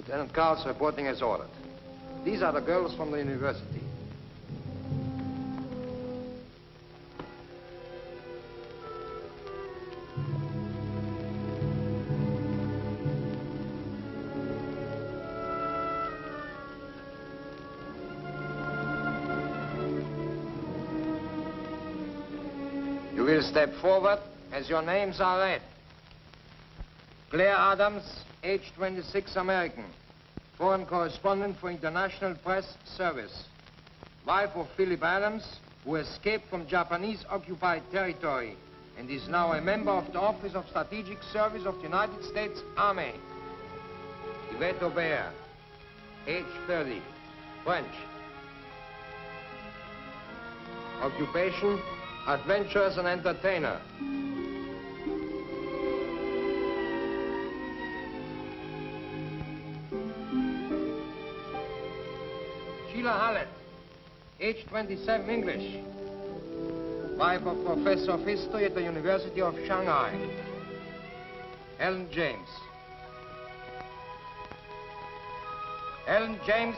Lieutenant Carl's reporting as ordered. These are the girls from the university. You will step forward as your names are read. Claire Adams, age 26, American. Foreign correspondent for International Press Service. Wife of Philip Adams, who escaped from Japanese-occupied territory and is now a member of the Office of Strategic Service of the United States Army. Yvette Aubert, age 30, French. Occupation, adventurers and entertainer. Sheila Hallett, age 27, English. Wife of Professor of History at the University of Shanghai. Helen James. Helen James,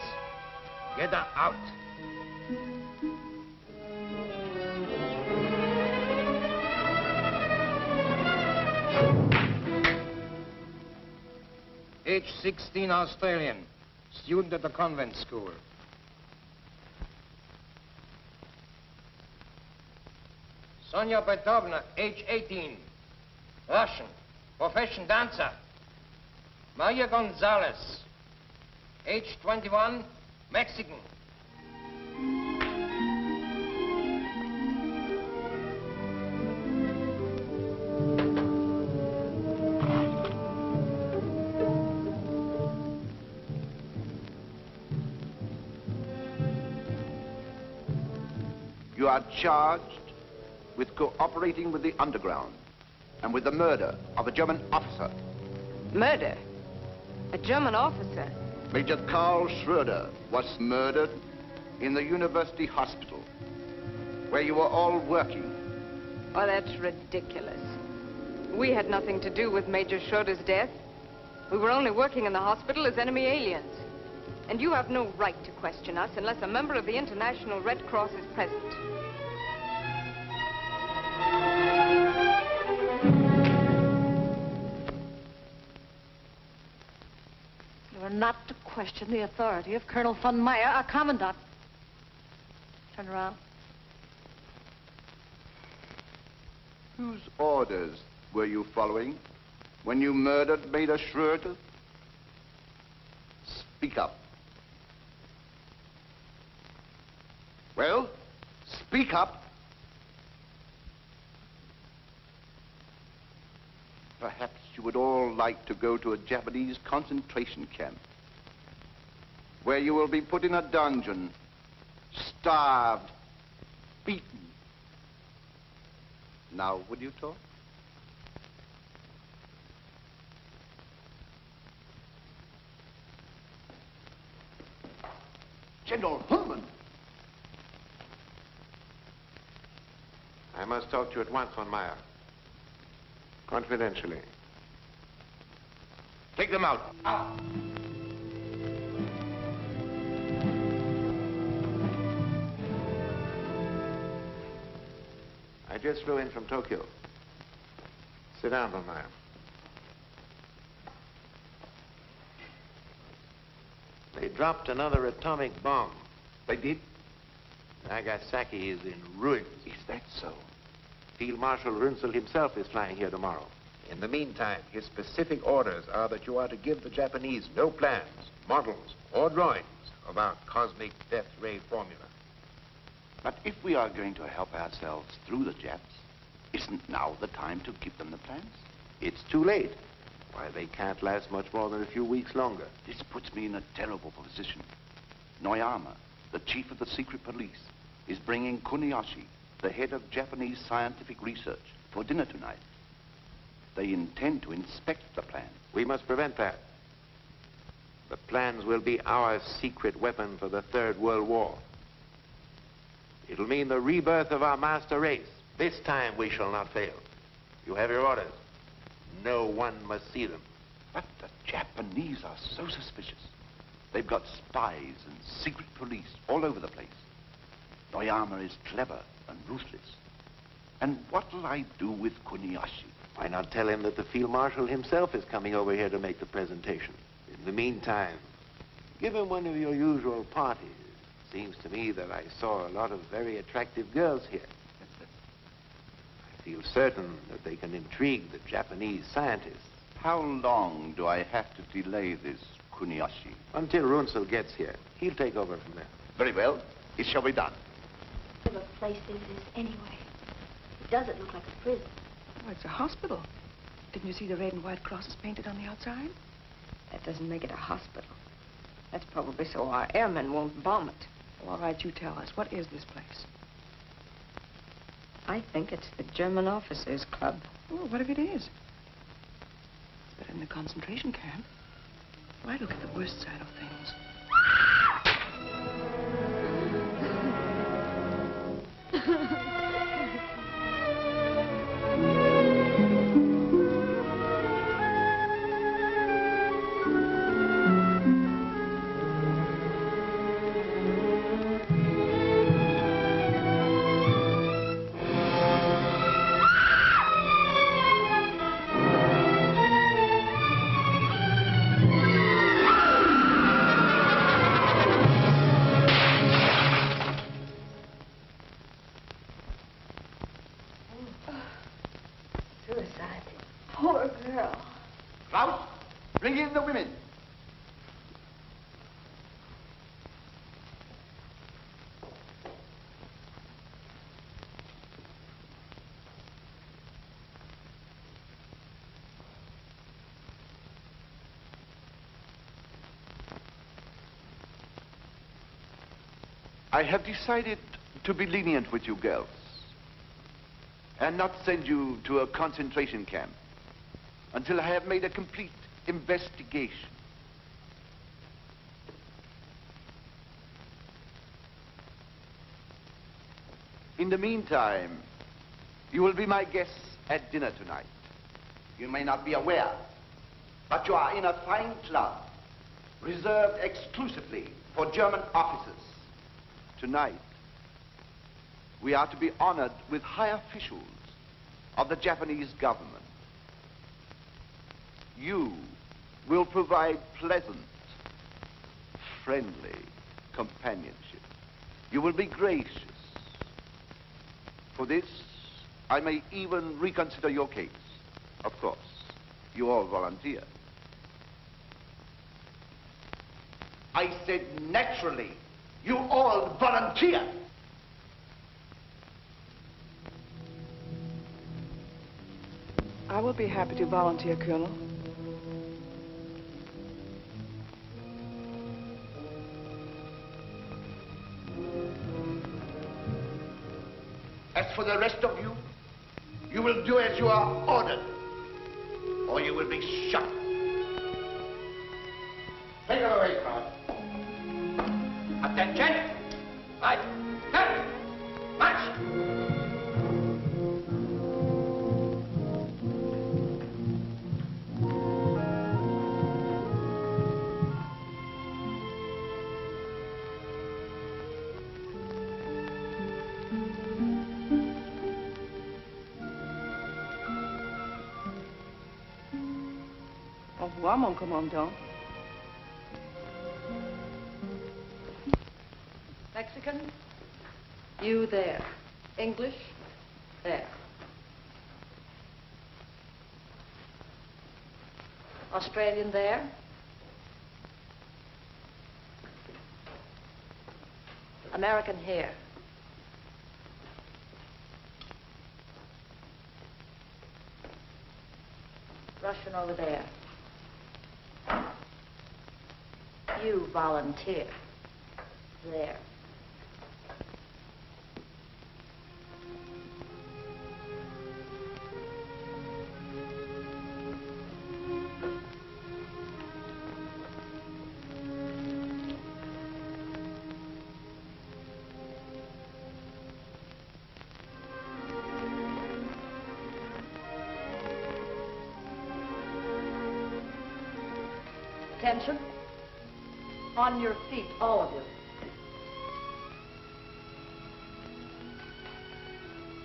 get her out. Age 16, Australian. Student at the convent school. Sonia Petrovna, age 18, Russian, profession dancer. Maria Gonzalez, age 21, Mexican. You are charged with cooperating with the underground and with the murder of a German officer. Murder? A German officer? Major Karl Schroeder was murdered in the university hospital, where you were all working. Oh, that's ridiculous. We had nothing to do with Major Schroeder's death. We were only working in the hospital as enemy aliens. And you have no right to question us unless a member of the International Red Cross is present. You are not to question the authority of Colonel von Meyer, our commandant. Turn around. Whose orders were you following when you murdered Major Schroeder? Speak up. Well, speak up. Perhaps you would all like to go to a Japanese concentration camp, where you will be put in a dungeon, starved, beaten. Now, would you talk? General Herman! I must talk to you at once, von Meyer. Confidentially. Take them out. Ah. I just flew in from Tokyo. Sit down, von Meyer. They dropped another atomic bomb. They did? Nagasaki is in ruins. Is that so? Field Marshal Runzel himself is flying here tomorrow. In the meantime, his specific orders are that you are to give the Japanese no plans, models, or drawings of our cosmic death ray formula. But if we are going to help ourselves through the Japs, isn't now the time to give them the plans? It's too late. Why, they can't last much more than a few weeks longer. This puts me in a terrible position. Noir, the chief of the secret police, is bringing Kuniyoshi, the head of Japanese scientific research, for dinner tonight. They intend to inspect the plans. We must prevent that. The plans will be our secret weapon for the Third World War. It'll mean the rebirth of our master race. This time we shall not fail. You have your orders. No one must see them. But the Japanese are so suspicious. They've got spies and secret police all over the place. Noyama is clever and ruthless. And what'll I do with Kuniyoshi? Why not tell him that the Field Marshal himself is coming over here to make the presentation? In the meantime, give him one of your usual parties. Seems to me that I saw a lot of very attractive girls here. I feel certain that they can intrigue the Japanese scientists. How long do I have to delay this, Kuniyoshi? Until Runzel gets here. He'll take over from there. Very well. It shall be done. What kind of a place is this, anyway? It doesn't look like a prison. Oh, it's a hospital. Didn't you see the red and white crosses painted on the outside? That doesn't make it a hospital. That's probably so our airmen won't bomb it. Well, all right, you tell us. What is this place? I think it's the German Officers Club. Oh, what if it is? It's better than the concentration camp. Why look at the worst side of things? I have decided to be lenient with you girls and not send you to a concentration camp until I have made a complete investigation. In the meantime, you will be my guests at dinner tonight. You may not be aware, but you are in a fine club reserved exclusively for German officers. Tonight, we are to be honored with high officials of the Japanese government. You will provide pleasant, friendly companionship. You will be gracious. For this, I may even reconsider your case. Of course, you all volunteer. I said naturally. You all volunteer. I will be happy to volunteer, Colonel. As for the rest of you, you will do as you are ordered, or you will be shot. Take them away, crowd. Attention! Right. Cut! March! Au revoir, mon commandant. Mexican, you there. English, there. Australian there. American here. Russian over there. You volunteer. There. Attention. On your feet, all of you.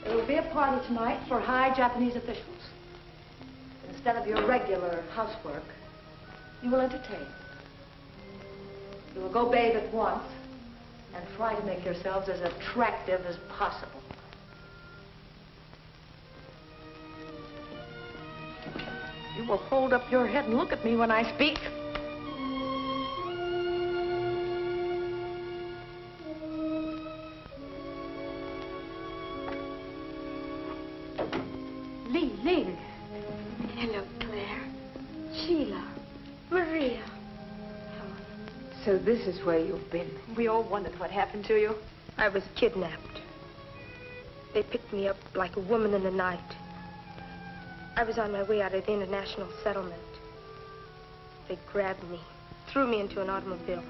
There will be a party tonight for high Japanese officials. Instead of your regular housework, you will entertain. You will go bathe at once and try to make yourselves as attractive as possible. You will hold up your head and look at me when I speak. So this is where you've been. We all wondered what happened to you. I was kidnapped. They picked me up like a woman in the night. I was on my way out of the international settlement. They grabbed me, threw me into an automobile,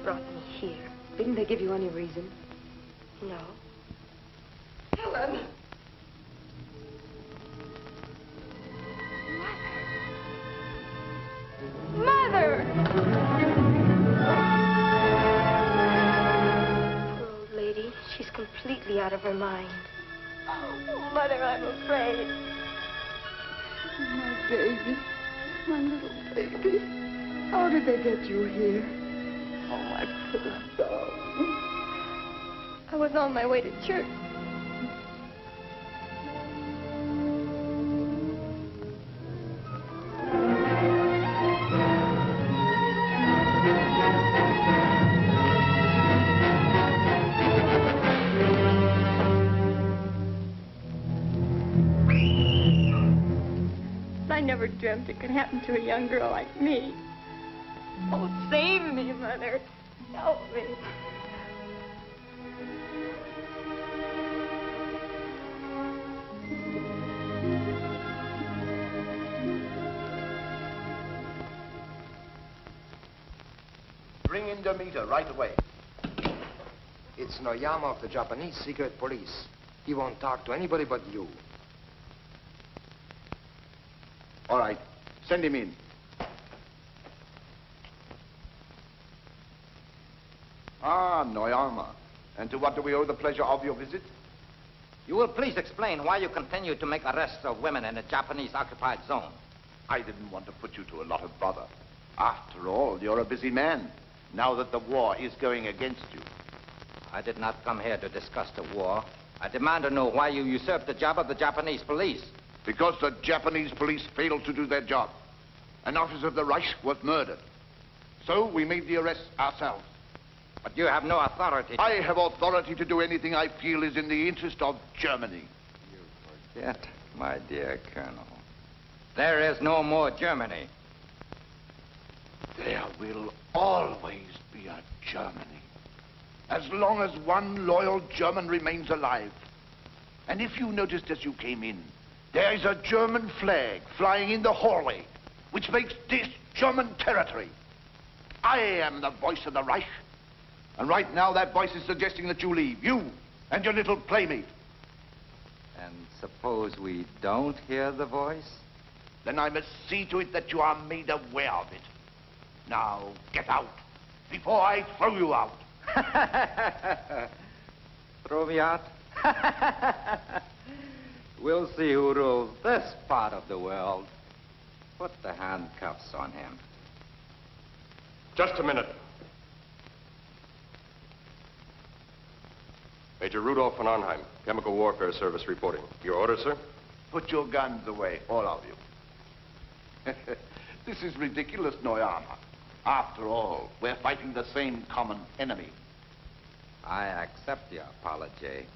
brought me here. Didn't they give you any reason? No. Helen! Mother! Poor old lady. She's completely out of her mind. Oh, Mother, I'm afraid. My baby. My little baby. How did they get you here? Oh, my poor darling. I was on my way to church. I never dreamt it could happen to a young girl like me. Oh, save me, Mother. Help me. Bring in Demeter right away. It's Noyama of the Japanese secret police. He won't talk to anybody but you. All right, send him in. Ah, Noyama. And to what do we owe the pleasure of your visit? You will please explain why you continue to make arrests of women in a Japanese-occupied zone. I didn't want to put you to a lot of bother. After all, you're a busy man, now that the war is going against you. I did not come here to discuss the war. I demand to know why you usurped the job of the Japanese police. Because the Japanese police failed to do their job. An officer of the Reich was murdered. So we made the arrest ourselves. But you have no authority. I have authority to do anything I feel is in the interest of Germany. You forget. my dear Colonel. There is no more Germany. There will always be a Germany. As long as one loyal German remains alive. And if you noticed as you came in, there is a German flag flying in the hallway, which makes this German territory. I am the voice of the Reich. And right now that voice is suggesting that you leave. You and your little playmate. And suppose we don't hear the voice? Then I must see to it that you are made aware of it. Now, get out, before I throw you out. Throw me out? We'll see who rules this part of the world. Put the handcuffs on him. Just a minute. Major Rudolph von Arnheim, Chemical Warfare Service reporting. Your order, sir? Put your guns away, all of you. This is ridiculous, Noir. After all, we're fighting the same common enemy. I accept your apology.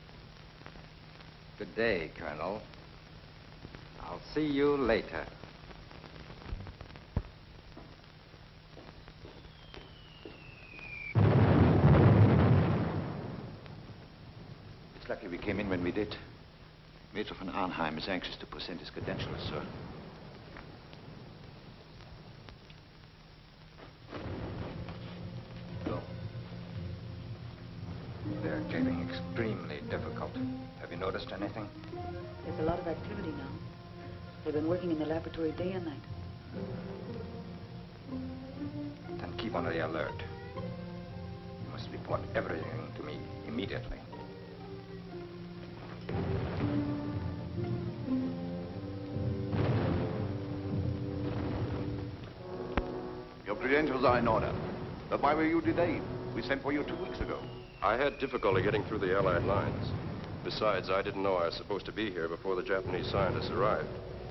Good day, Colonel. I'll see you later. It's lucky we came in when we did. Major von Arnheim is anxious to present his credentials, sir. They're getting extremely difficult. Have you noticed anything? There's a lot of activity now. They've been working in the laboratory day and night. Then keep on the alert. You must report everything to me immediately. Your credentials are in order. But why were you delayed? We sent for you 2 weeks ago. I had difficulty getting through the Allied lines. Besides, I didn't know I was supposed to be here before the Japanese scientists arrived.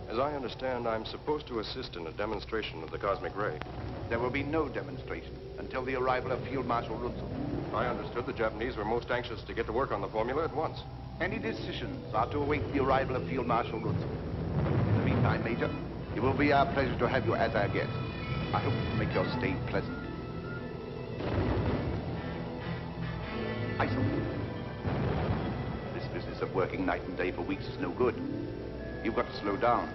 As I understand, I'm supposed to assist in a demonstration of the cosmic ray. There will be no demonstration until the arrival of Field Marshal Rundzel. I understood the Japanese were most anxious to get to work on the formula at once. Any decisions are to await the arrival of Field Marshal Rundzel. In the meantime, Major, it will be our pleasure to have you as our guest. I hope to make your stay pleasant. This business of working night and day for weeks is no good. You've got to slow down.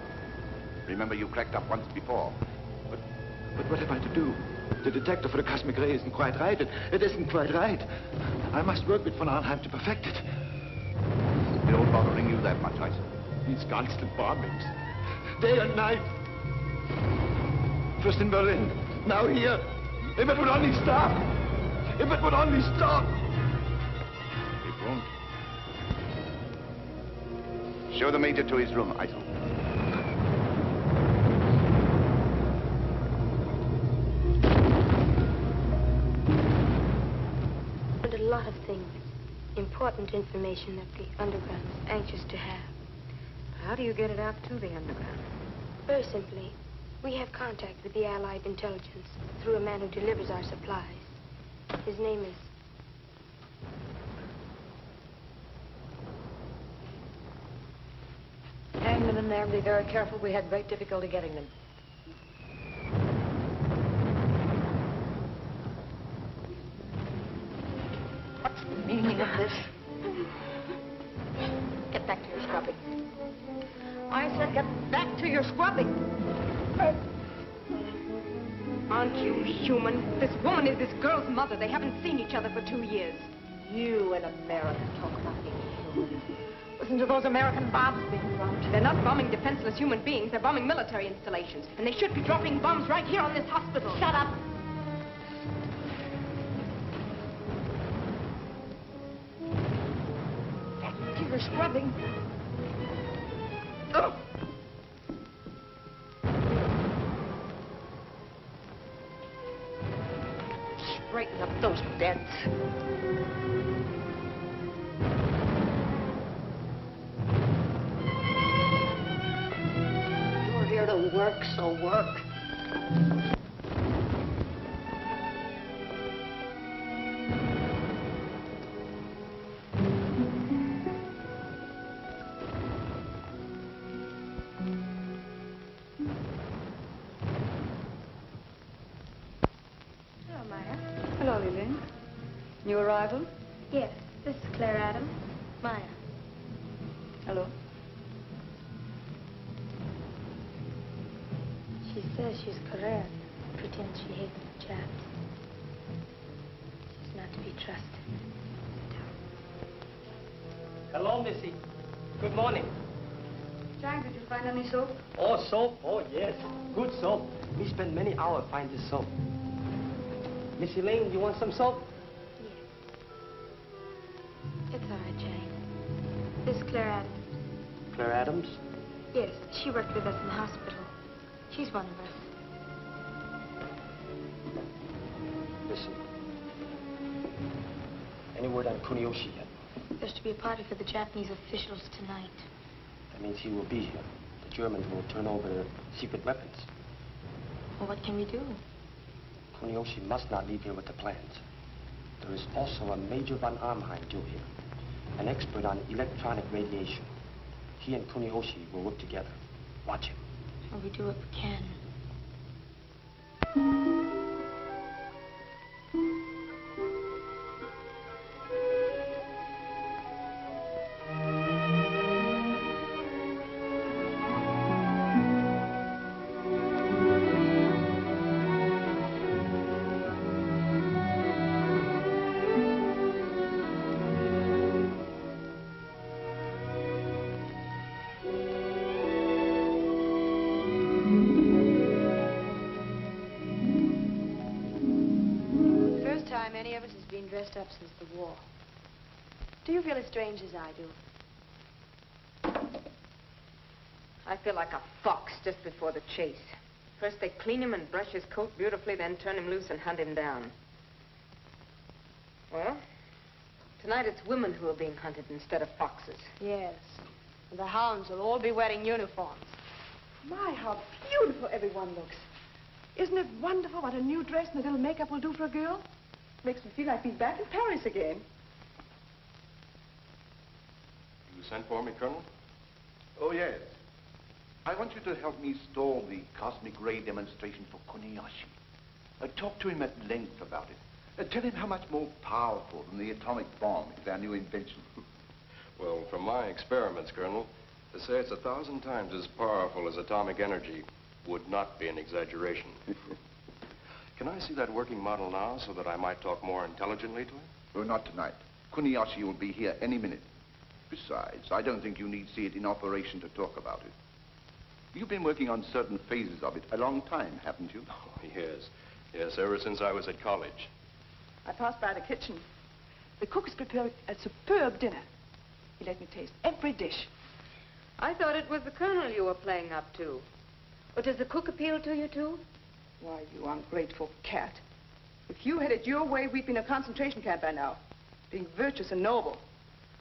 Remember, you cracked up once before. But what am I to do? The detector for the cosmic ray isn't quite right. It isn't quite right. I must work with von Arnheim to perfect it. Still bothering you that much, I see. These constant bombings. Day and night. First in Berlin, now here. If it would only stop. If it would only stop. It won't. Show the Major to his room, Eisel. And a lot of things. Important information that the underground is anxious to have. How do you get it out to the underground? Very simply, we have contact with the Allied intelligence through a man who delivers our supplies. His name is... Hang them in there and be very careful. We had great difficulty getting them. What's the meaning of this? Get back to your scrubbing. I said get back to your scrubbing. Aren't you human? This woman is this girl's mother. They haven't seen each other for 2 years. You in America talk about being human. Listen to those American bombs being dropped. They're not bombing defenseless human beings. They're bombing military installations. And they should be dropping bombs right here on this hospital. Shut up. Back to your scrubbing. Oh. Straighten up those beds. You're here to work, so work. Eileen. New arrival? Yes, this is Claire Adams. Maya. Hello. She says she's correct. Pretends she hates the Japs. She's not to be trusted. Hello, Missy. Good morning. Jack, did you find any soap? Oh, soap? Oh, yes. Good soap. We spent many hours finding this soap. Miss Elaine, you want some soap? Yes. It's all right, Jane. This is Claire Adams. Claire Adams? Yes, she worked with us in the hospital. She's one of us. Listen. Any word on Kuniyoshi yet? There's to be a party for the Japanese officials tonight. That means he will be here. The Germans will turn over their secret weapons. Well, what can we do? Kuniyoshi must not leave here with the plans. There is also a Major von Arnheim due here, an expert on electronic radiation. He and Kuniyoshi will work together. Watch him. Well, we do what we can. Dressed up since the war. Do you feel as strange as I do? I feel like a fox just before the chase. First they clean him and brush his coat beautifully, then turn him loose and hunt him down. Well, tonight it's women who are being hunted instead of foxes. Yes. And the hounds will all be wearing uniforms. My, how beautiful everyone looks. Isn't it wonderful what a new dress and a little makeup will do for a girl? Makes me feel like being back in Paris again. You sent for me, Colonel? Oh, yes. I want you to help me stall the cosmic ray demonstration for Kuniyoshi. Talk to him at length about it. Tell him how much more powerful than the atomic bomb is their new invention. Well, from my experiments, Colonel, to say it's 1,000 times as powerful as atomic energy would not be an exaggeration. Can I see that working model now so that I might talk more intelligently to him? Oh, not tonight. Kuniyoshi will be here any minute. Besides, I don't think you need see it in operation to talk about it. You've been working on certain phases of it a long time, haven't you? Oh, yes. Yes, ever since I was at college. I passed by the kitchen. The cook has prepared a superb dinner. He let me taste every dish. I thought it was the colonel you were playing up to. But does the cook appeal to you, too? Why, you ungrateful cat. If you had it your way, we'd be in a concentration camp by now. Being virtuous and noble.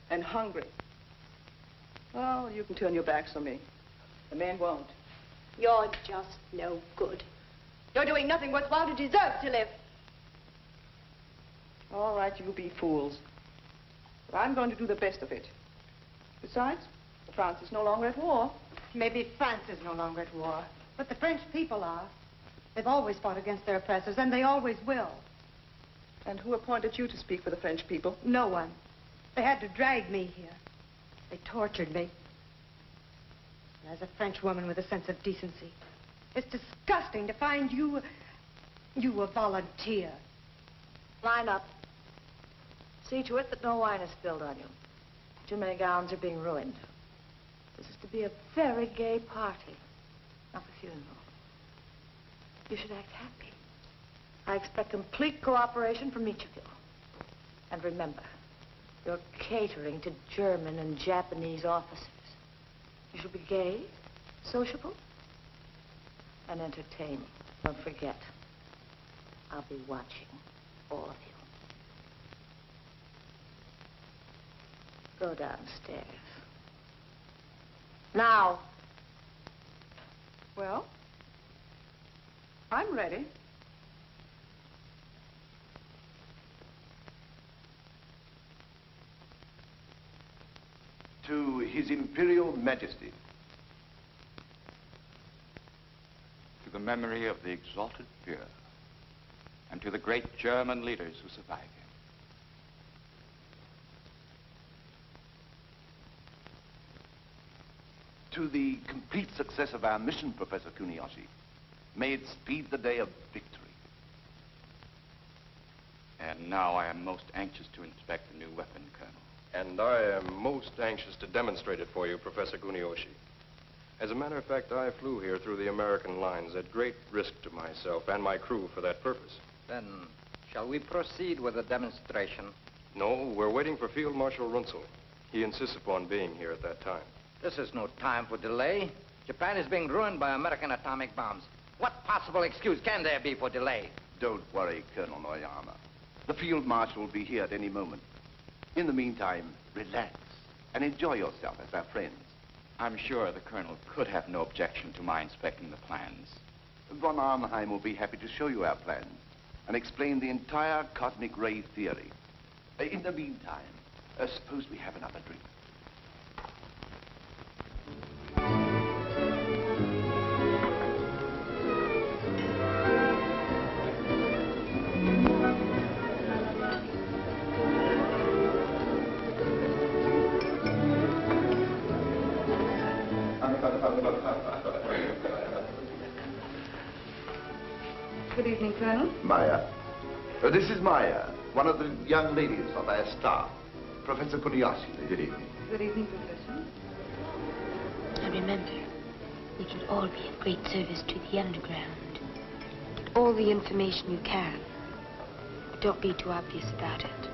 And hungry. Oh, you can turn your backs on me. The man won't. You're just no good. You're doing nothing worthwhile to deserve to live. All right, you be fools. But I'm going to do the best of it. Besides, France is no longer at war. Maybe France is no longer at war, but the French people are. They've always fought against their oppressors, and they always will. And who appointed you to speak for the French people? No one. They had to drag me here. They tortured me. And as a French woman with a sense of decency, it's disgusting to find you a volunteer. Line up. See to it that no wine is spilled on you. Too many gowns are being ruined. This is to be a very gay party, not a funeral. You should act happy. I expect complete cooperation from each of you. And remember, you're catering to German and Japanese officers. You should be gay, sociable, and entertaining. Don't forget, I'll be watching all of you. Go downstairs. Now. Well, I'm ready. To His Imperial Majesty. To the memory of the exalted peer. and to the great German leaders who survived him. To the complete success of our mission, Professor Kuniyoshi. May it speed the day of victory. And now I am most anxious to inspect the new weapon, Colonel. And I am most anxious to demonstrate it for you, Professor Kuniyoshi. As a matter of fact, I flew here through the American lines at great risk to myself and my crew for that purpose. Then, shall we proceed with the demonstration? No, we're waiting for Field Marshal Runzel. He insists upon being here at that time. This is no time for delay. Japan is being ruined by American atomic bombs. What possible excuse can there be for delay? Don't worry, Colonel Noyama. The Field Marshal will be here at any moment. In the meantime, relax and enjoy yourself as our friends. I'm sure the Colonel could have no objection to my inspecting the plans. Von Arnheim will be happy to show you our plans and explain the entire cosmic ray theory. In the meantime, suppose we have another drink. Good evening, Colonel. Maya. This is Maya, one of the young ladies of our staff. Professor Kuniyoshi. Good evening. Good evening, Professor. And remember, we can all be of great service to the underground. Get all the information you can. But don't be too obvious about it.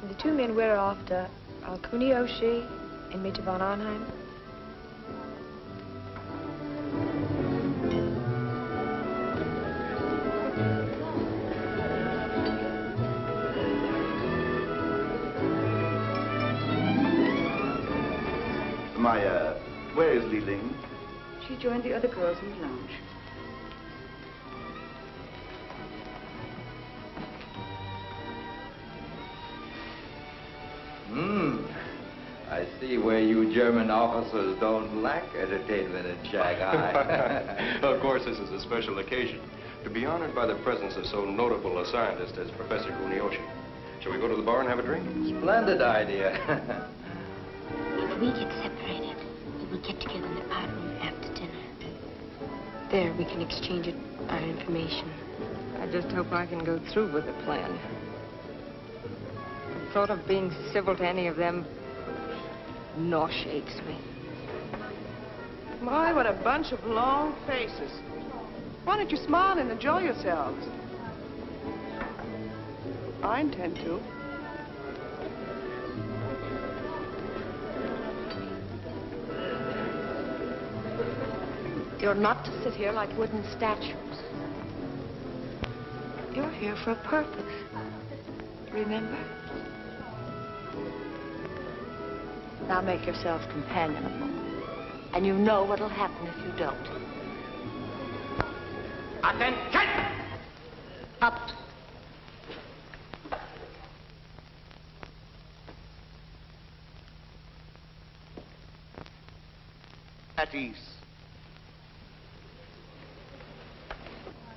The two men we're after are Kuniyoshi and Major von Arnheim. Maya, where is Li Ling? She joined the other girls in the lounge. I see where you German officers don't lack entertainment in Shanghai. Of course, this is a special occasion. To be honored by the presence of so notable a scientist as Professor Kuniyoshi. Shall we go to the bar and have a drink? Splendid idea. If we get separated, we will get together in the pot room after dinner. There, we can exchange our information. I just hope I can go through with the plan. The thought of being civil to any of them nauseates me. My, what a bunch of long faces. Why don't you smile and enjoy yourselves? I intend to. You're not to sit here like wooden statues. You're here for a purpose. Remember? Now make yourself companionable. And you know what'll happen if you don't. Attention! Up. At ease.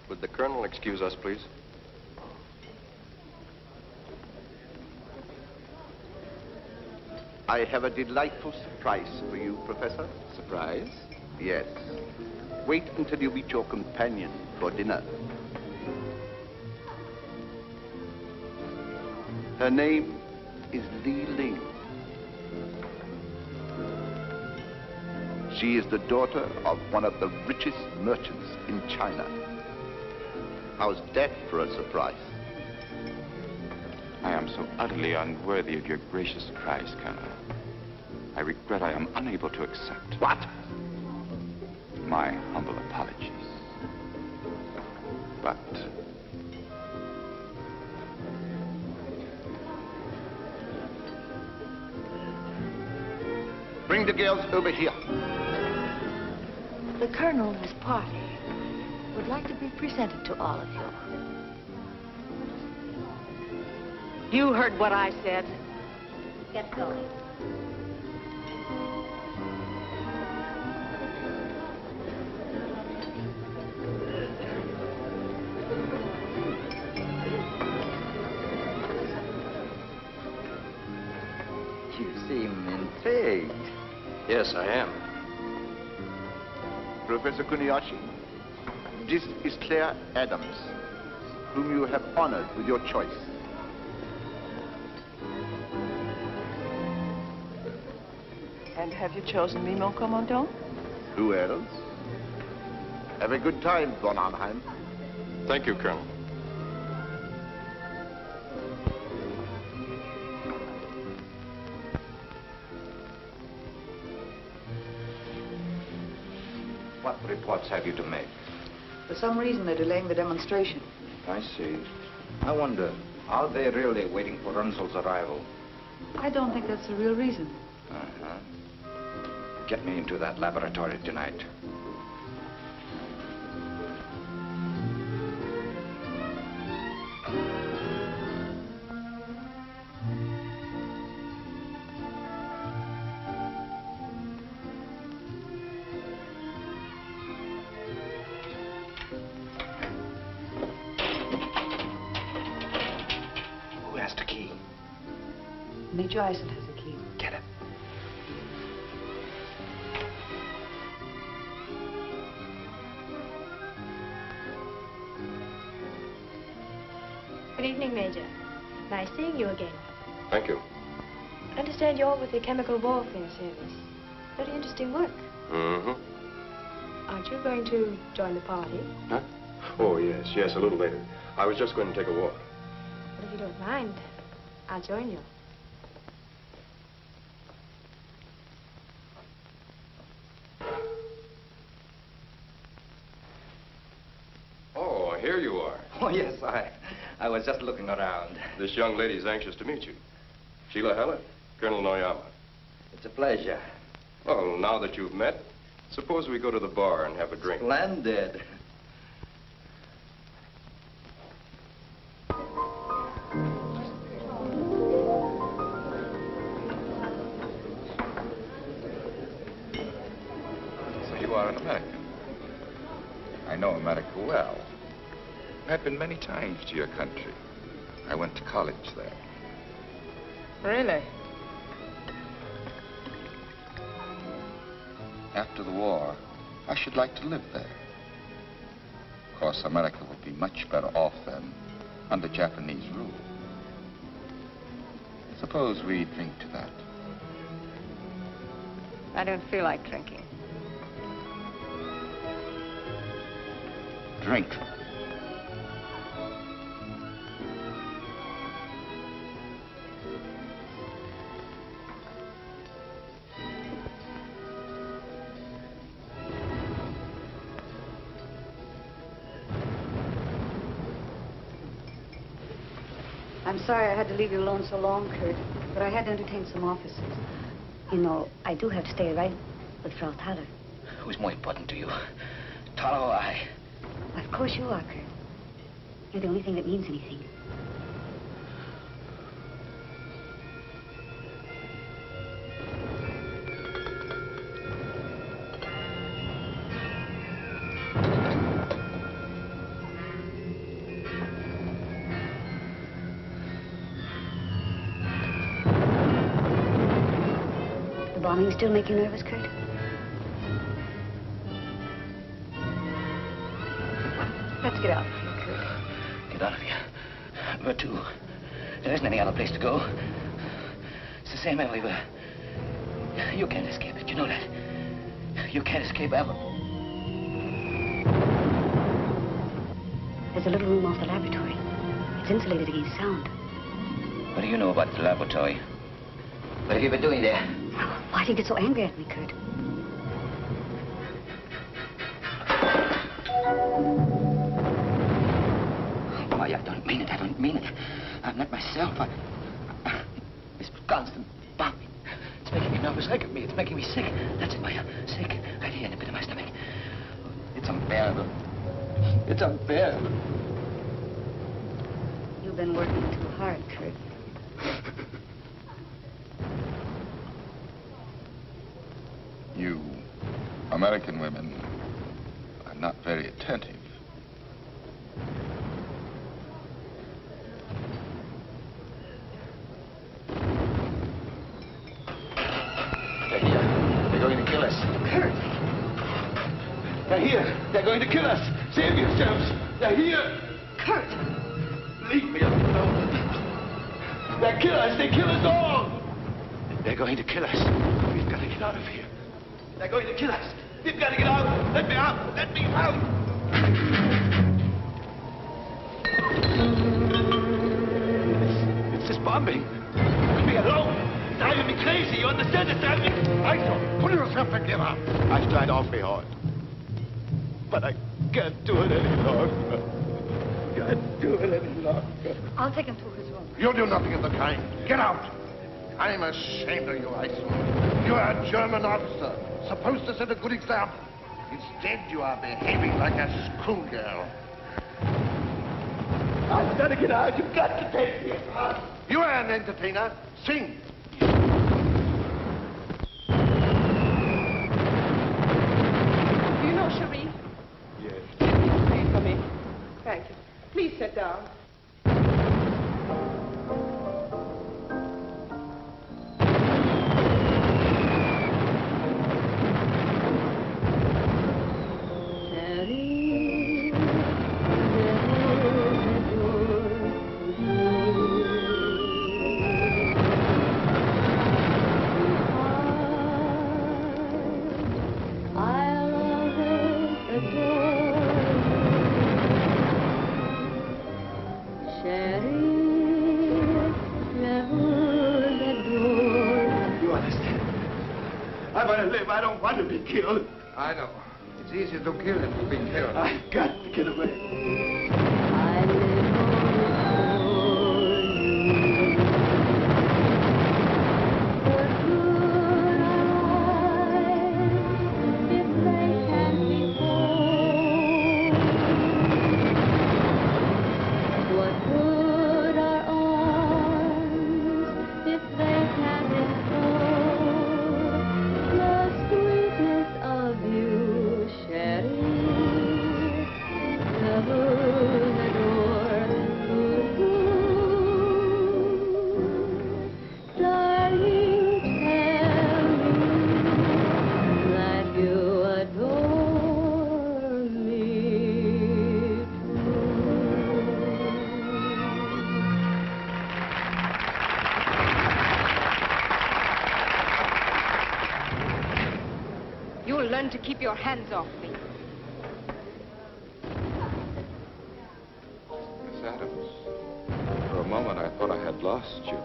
Would the Colonel excuse us, please? I have a delightful surprise for you, Professor. Surprise? Yes. Wait until you meet your companion for dinner. Her name is Li Ling. She is the daughter of one of the richest merchants in China. How's that for a surprise? I am so utterly unworthy of your gracious surprise, Colonel. I regret I am unable to accept. What? My humble apologies. But bring the girls over here. The Colonel and his party would like to be presented to all of you. You heard what I said. Get going. Hey. Yes, I am. Professor Kuniyoshi, this is Claire Adams, whom you have honored with your choice. And have you chosen me, mon commandant? Who else? Have a good time, von Arnheim. Thank you, Colonel. What reports have you to make? For some reason, they're delaying the demonstration. I see. I wonder, are they really waiting for Runzel's arrival? I don't think that's the real reason. Uh-huh. Get me into that laboratory tonight. Who has the key? Major Eisen has the key. Get it. Good evening, Major. Nice seeing you again. Thank you. I understand you're with the Chemical Warfare Service. Very interesting work. Mm-hmm. Aren't you going to join the party? Huh? Oh, yes, a little later. I was just going to take a walk. But if you don't mind, I'll join you. Oh, here you are. Oh, yes, I was just looking around. This young lady's anxious to meet you. Sheila Heller, Colonel Noyama. It's a pleasure. Well, now that you've met, suppose we go to the bar and have a drink. Splendid. So you are an American. I know America well. I've been many times to your country. I went to college there. Really? After the war, I should like to live there. Of course, America would be much better off then under Japanese rule. Suppose we drink to that. I don't feel like drinking. Drink. I'm sorry I had to leave you alone so long, Kurt, but I had to entertain some officers. You know, I do have to stay right with Frau Tala. Who's more important to you? Tala or I? Of course you are, Kurt. You're the only thing that means anything. The bombing still make you nervous, Kurt? Let's get out of here, Kurt. Get out of here. Where to? There isn't any other place to go. It's the same everywhere. You can't escape it, you know that. You can't escape ever. There's a little room off the laboratory. It's insulated against sound. What do you know about the laboratory? What have you been doing there? Why do you get so angry at me, Kurt? Why, I don't mean it. I don't mean it. I'm not myself. This constant bombing. It's making me nervous. Look at me. It's making me sick. That's it, Maya. Sick. Right here in the pit of my stomach. It's unbearable. It's unbearable. You've been working too hard, Kurt. You American women are not very attentive. yourselves. They're here. Kurt! Leave me alone. They kill us. They kill us all. They're going to kill us. We've got to get out of here. They're going to kill us. We've got to get out. Let me out. Let me out. It's this bombing. Leave me alone. It's driving me crazy. You understand? It's driving me... Michael, pull yourself together. I've tried awfully hard. But I can't do it any longer. Can't do it any longer. I'll take him to his room. You'll do nothing of the kind. Get out. I'm ashamed of you, Iceland. You are a German officer, supposed to set a good example. Instead, you are behaving like a schoolgirl. I've got to get out. You've got to take me out. You are an entertainer. Sing. Do you know Cherie? Yes. Wait for me. Thank you. Please sit down. I don't want to be killed. I know. It's easier to kill than to be killed. I've got to get away. Learn to keep your hands off me. Miss Adams, for a moment I thought I had lost you.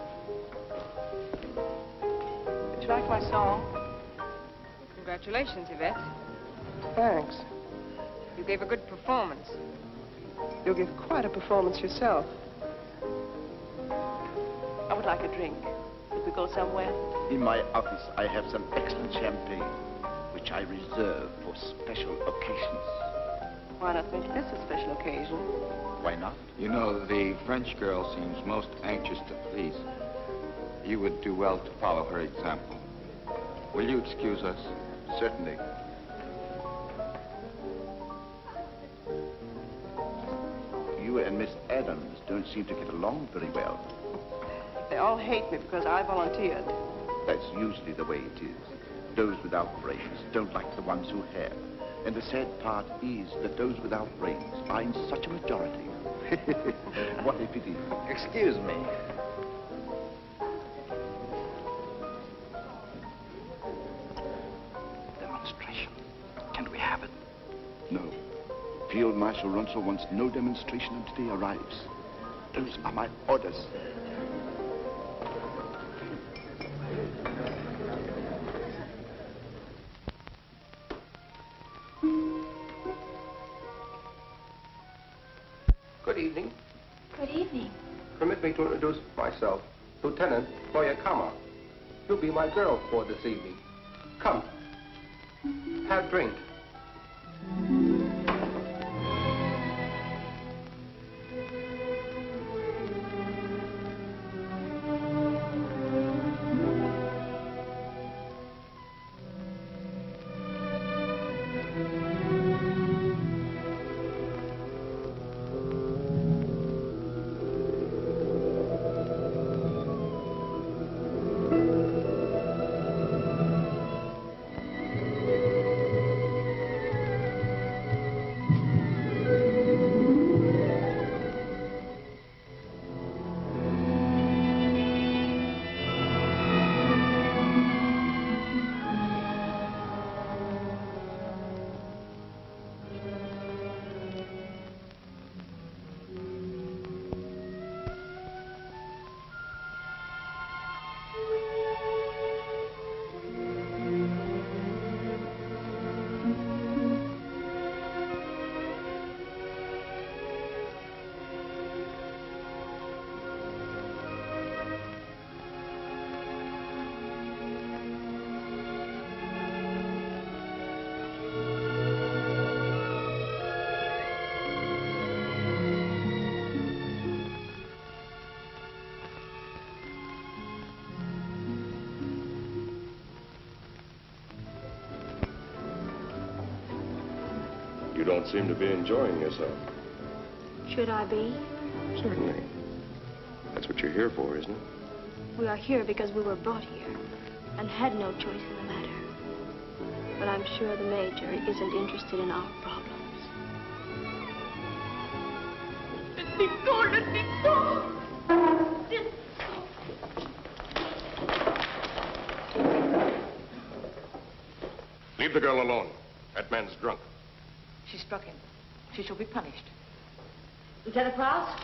Did you like my song? Congratulations, Yvette. Thanks. You gave a good performance. You'll give quite a performance yourself. I would like a drink. Could we go somewhere? In my office, I have some excellent champagne, which I reserve for special occasions. Why not make this a special occasion? Why not? You know, the French girl seems most anxious to please. You would do well to follow her example. Will you excuse us? Certainly. You and Miss Adams don't seem to get along very well. They all hate me because I volunteered. That's usually the way it is. Those without brains don't like the ones who have. And the sad part is that those without brains find such a majority. What a pity. Excuse me. Demonstration. Can we have it? No. Field Marshal Ronso wants no demonstration until he arrives. Those are my orders. Good evening. Good evening. Permit me to introduce myself, Lieutenant Koyakama. You'll be my girl for this evening. Come, have a drink. don't seem to be enjoying yourself. Should I be? Certainly. That's what you're here for, isn't it? We are here because we were brought here and had no choice in the matter. But I'm sure the Major isn't interested in our problems. Leave the girl alone. That man's drunk. She struck him. She shall be punished. Lieutenant Krause?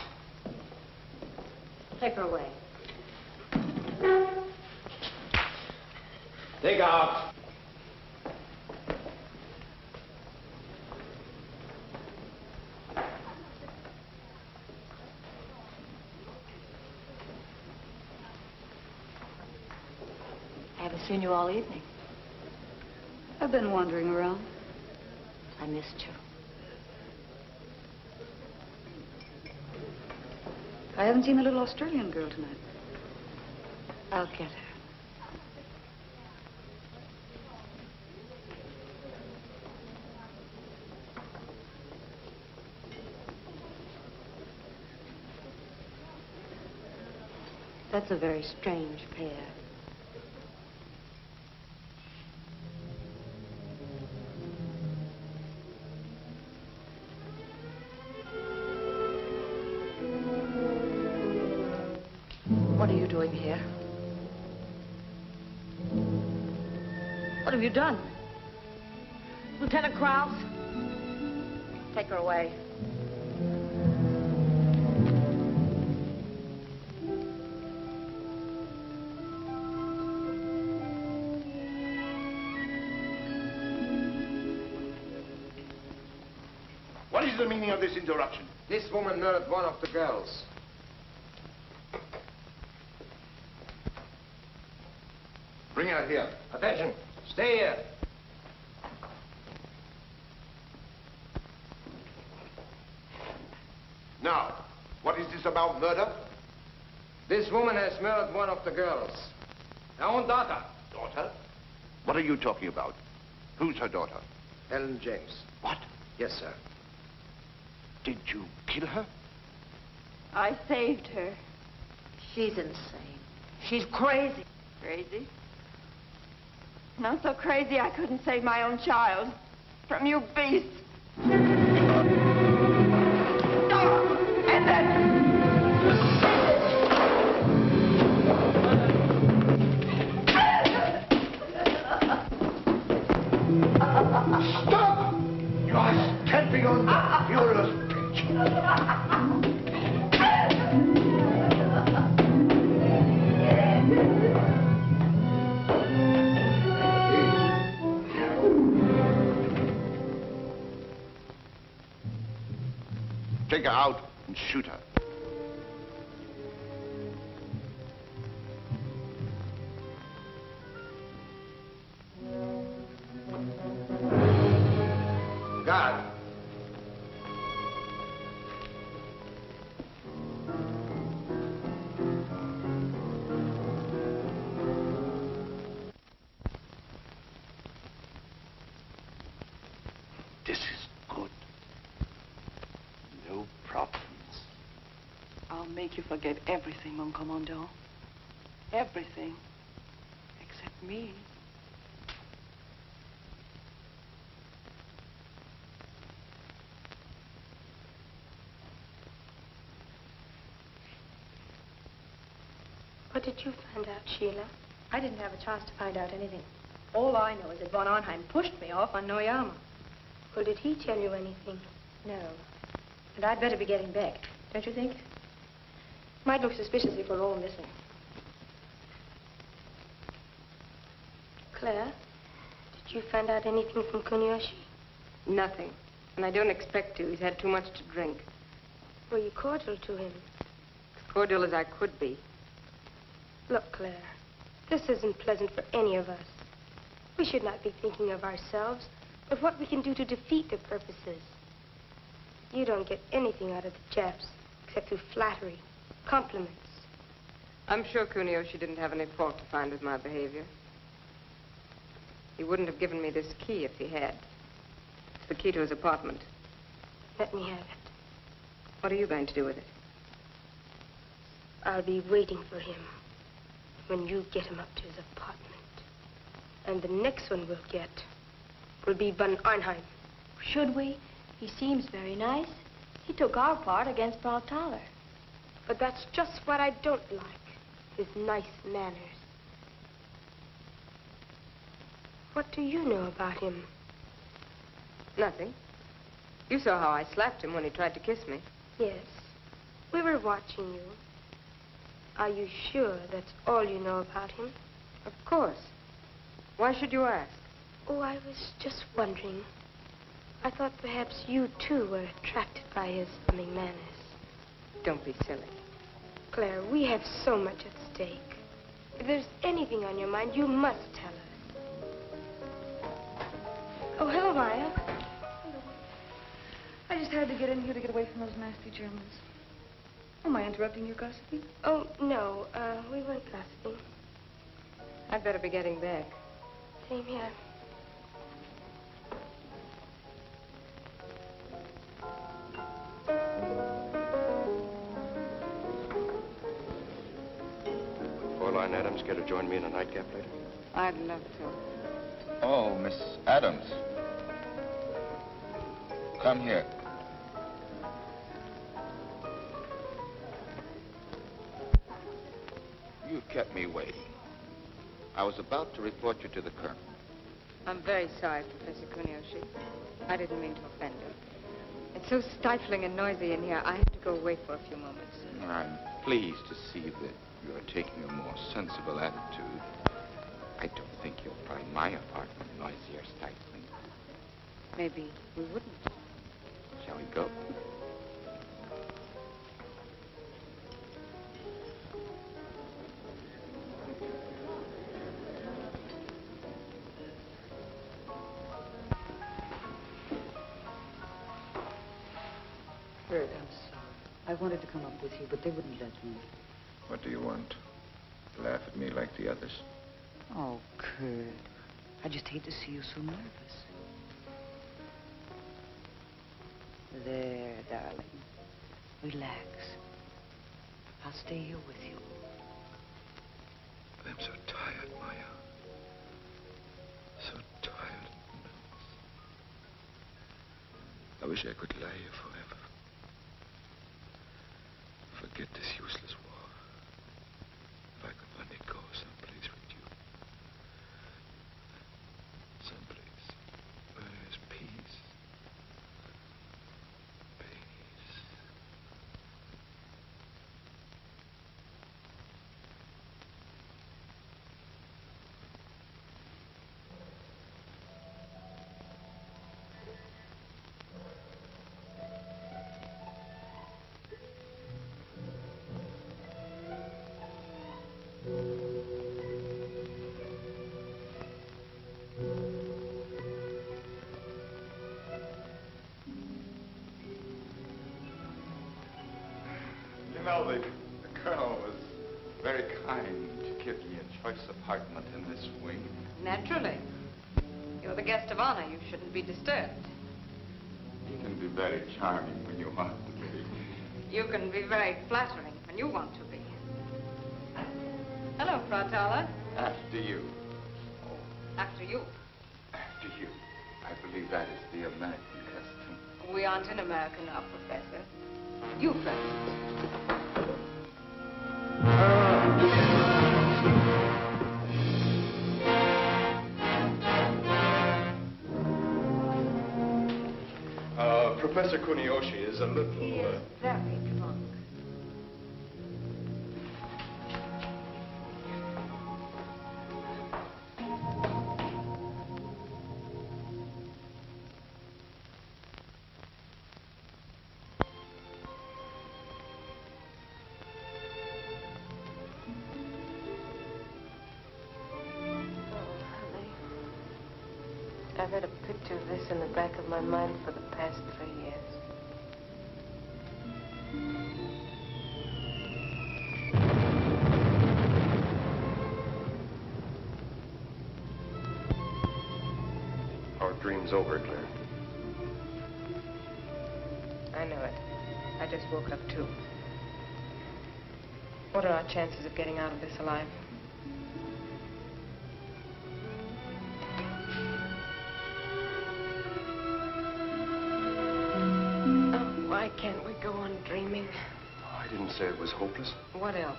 Take her away. Take out. I haven't seen you all evening. I've been wandering around. I missed you. I haven't seen the little Australian girl tonight. I'll get her. That's a very strange pair. What are you doing here? What have you done? Lieutenant Krause? Take her away. What is the meaning of this interruption? This woman murdered one of the girls. Bring her here. Attention. Stay here. Now, what is this about murder? This woman has murdered one of the girls. Her own daughter. Daughter? What are you talking about? Who's her daughter? Ellen James. What? Yes, sir. Did you kill her? I saved her. She's insane. She's crazy. Crazy? Not so crazy I couldn't save my own child from you beasts. And then... Stop! You are stamping on the furious pitch. Take her out and shoot her. Guard. This is good. No problems. I'll make you forget everything, mon commandant. Everything. Except me. What did you find out, Sheila? I didn't have a chance to find out anything. All I know is that von Arnheim pushed me off on Noir. Well, did he tell you anything? No. And I'd better be getting back, don't you think? Might look suspicious if we're all missing. Claire, did you find out anything from Kunioshi? Nothing. And I don't expect to. He's had too much to drink. Were you cordial to him? As cordial as I could be. Look, Claire, this isn't pleasant for any of us. We should not be thinking of ourselves, but what we can do to defeat their purposes. You don't get anything out of the Japs, except through flattery, compliments. I'm sure Kunioshi didn't have any fault to find with my behavior. He wouldn't have given me this key if he had. It's the key to his apartment. Let me have it. What are you going to do with it? I'll be waiting for him when you get him up to his apartment. And the next one we'll get will be von Arnheim. Should we? He seems very nice. He took our part against Frau Thaler. But that's just what I don't like, his nice manners. What do you know about him? Nothing. You saw how I slapped him when he tried to kiss me. Yes, we were watching you. Are you sure that's all you know about him? Of course. Why should you ask? Oh, I was just wondering. I thought perhaps you, too, were attracted by his charming manners. Don't be silly. Claire, we have so much at stake. If there's anything on your mind, you must tell us. Oh, hello, Maya. Hello. I just had to get in here to get away from those nasty Germans. Am I interrupting your gossiping? Oh, no, we weren't gossiping. I'd better be getting back. Same here. Fräulein Adams care to join me in a nightcap later? I'd love to. Oh, Miss Adams. Come here. You kept me waiting. I was about to report you to the colonel. I'm very sorry, Professor Kuniyoshi. I didn't mean to offend you. It's so stifling and noisy in here, I have to go away for a few moments. I'm pleased to see that you're taking a more sensible attitude. I don't think you'll find my apartment noisy or stifling. Maybe we wouldn't. Shall we go? Kurt, I'm sorry. I wanted to come up with you, but they wouldn't let me. What do you want? Laugh at me like the others? Oh, Kurt. I just hate to see you so nervous. There, darling. Relax. I'll stay here with you. I'm so tired, Maya. So tired. I wish I could lie here forever. Forget this useless war. If I could only go someplace with you. Someplace where there's peace. Peace. You know, the colonel was very kind to give me a choice apartment in this wing. Naturally. You're the guest of honor. You shouldn't be disturbed. You can be very charming when you want to be. You can be very flattering when you want to be. Hello, Frau Tala. After you. After you. After you. I believe that is the American custom. We aren't in America now, Professor. You first. Professor Kuniyoshi is a little... He is very drunk. I've had a picture of this in the back of my mind for the past 3 years. Our dream's over, Claire. I just woke up, too. What are our chances of getting out of this alive? Oh, why can't we go on dreaming? I didn't say it was hopeless. What else?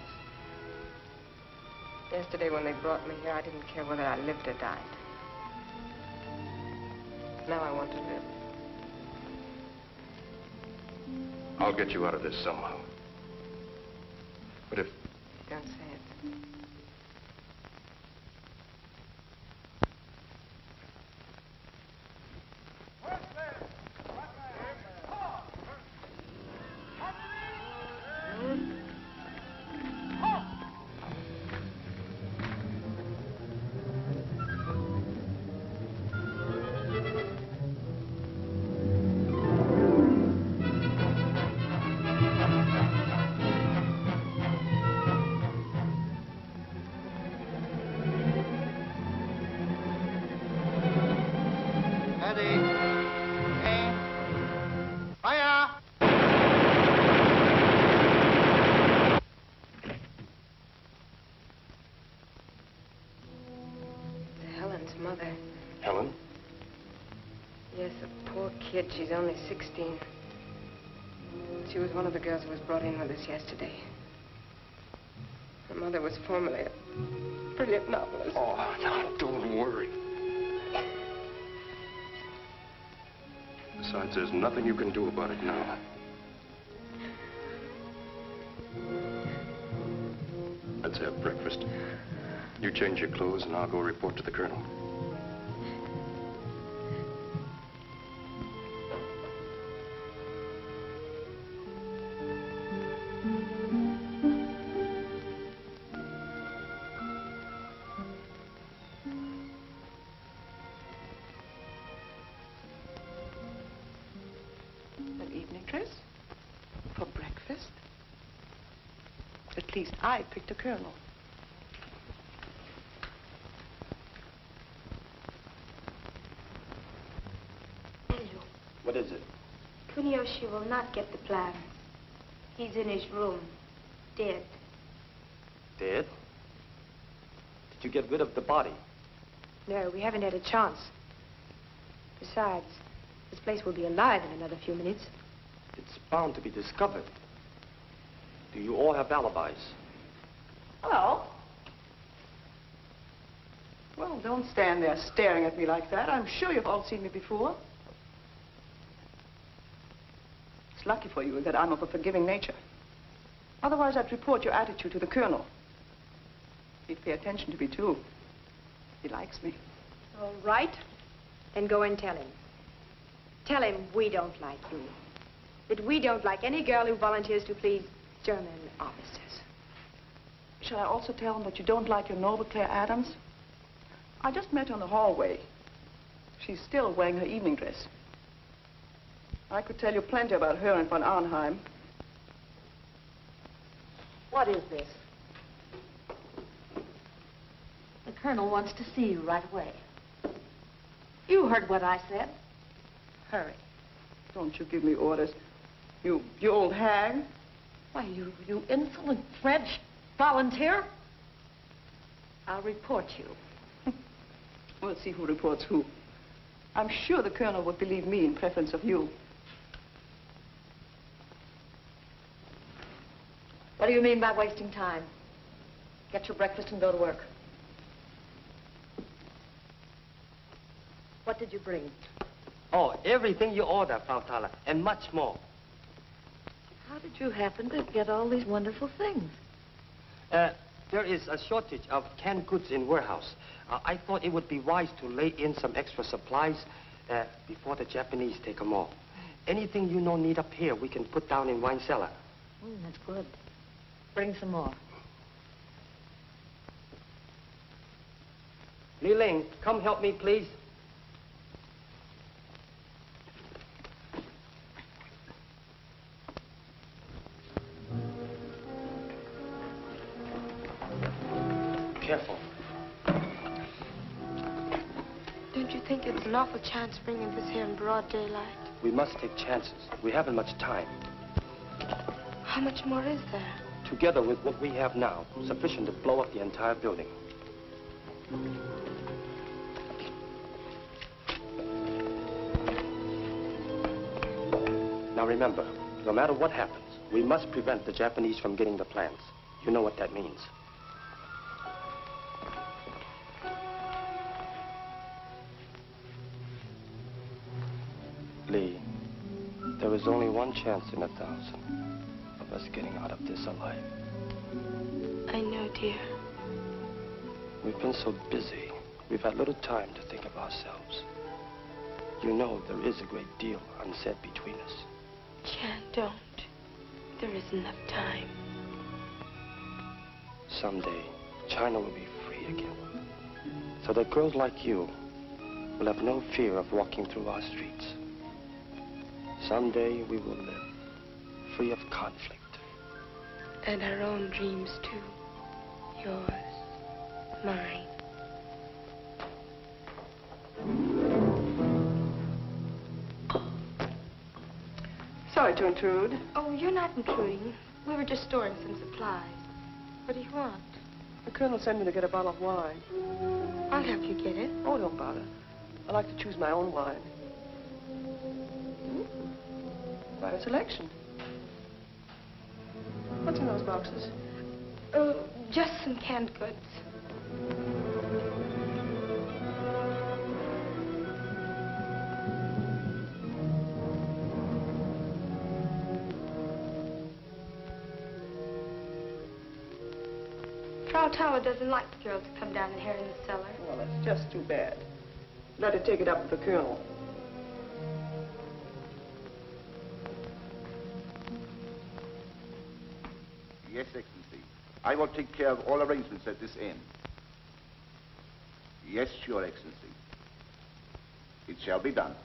Yesterday when they brought me here, I didn't care whether I lived or died. Now I want to live. I'll get you out of this somehow. But if... Don't say it. Mother. Helen? Yes, a poor kid. She's only 16. She was one of the girls who was brought in with us yesterday. Her mother was formerly a brilliant novelist. Oh, now, don't worry. Besides, there's nothing you can do about it now. Let's have breakfast. You change your clothes and I'll go report to the colonel. An evening dress? For breakfast? At least I picked a colonel. What is it? Kuniyoshi will not get the plan. He's in his room, dead. Dead? Did you get rid of the body? No, we haven't had a chance. Besides, this place will be alive in another few minutes. It's bound to be discovered. Do you all have alibis? Hello. Well, don't stand there staring at me like that. I'm sure you've all seen me before. It's lucky for you that I'm of a forgiving nature. Otherwise, I'd report your attitude to the colonel. He'd pay attention to me, too. He likes me. All right. Then go and tell him. Tell him we don't like you. That we don't like any girl who volunteers to please German officers. Shall I also tell him that you don't like your noble Claire Adams? I just met her in the hallway. She's still wearing her evening dress. I could tell you plenty about her and von Arnheim. What is this? The colonel wants to see you right away. You heard what I said. Hurry. Don't you give me orders. You old hag. Why, you insolent French volunteer. I'll report you. We'll see who reports who. I'm sure the colonel would believe me in preference of you. What do you mean by wasting time? Get your breakfast and go to work. What did you bring? Oh, everything you order, Frau Tala, and much more. How did you happen to get all these wonderful things? There is a shortage of canned goods in warehouse. I thought it would be wise to lay in some extra supplies before the Japanese take them all. Anything you know need up here, we can put down in wine cellar. That's good. Bring some more. Li Ling, come help me, please. Careful. Don't you think it's an awful chance bringing this here in broad daylight? We must take chances. We haven't much time. How much more is there? Together with what we have now, sufficient to blow up the entire building. Now remember, no matter what happens, we must prevent the Japanese from getting the plans. You know what that means. Lee, there is only one chance in 1,000 of us getting out of this alive. I know, dear. We've been so busy, we've had little time to think of ourselves. You know there is a great deal unsaid between us. Chan, don't. There isn't enough time. Someday, China will be free again. So that girls like you will have no fear of walking through our streets. Someday we will live free of conflict. And our own dreams, too. Yours, mine. Sorry to intrude. Oh, you're not intruding. We were just storing some supplies. What do you want? The colonel sent me to get a bottle of wine. I'll help you get it. Oh, don't bother. I like to choose my own wine. Quite a selection. What's in those boxes? Oh, just some canned goods. Frau Tala doesn't like the girls to come down in here in the cellar. Well, that's just too bad. Let her take it up with the colonel. Yes, Excellency. I will take care of all arrangements at this end. Yes, Your Excellency. It shall be done.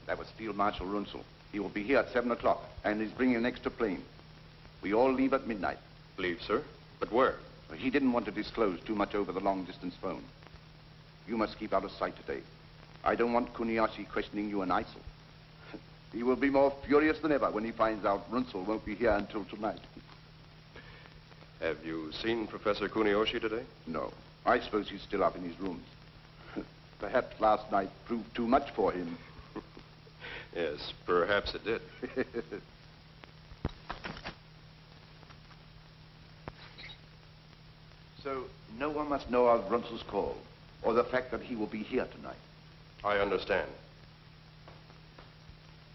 That was Field Marshal Runzel. He will be here at 7 o'clock, and he's bringing an extra plane. We all leave at midnight. Leave, sir? But where? He didn't want to disclose too much over the long-distance phone. You must keep out of sight today. I don't want Kuniyashi questioning you in ISIL. He will be more furious than ever when he finds out Runzel won't be here until tonight. Have you seen Professor Kuniyoshi today? No. I suppose he's still up in his rooms. Perhaps last night proved too much for him. Yes, perhaps it did. So, no one must know of Runzel's call, or the fact that he will be here tonight. I understand.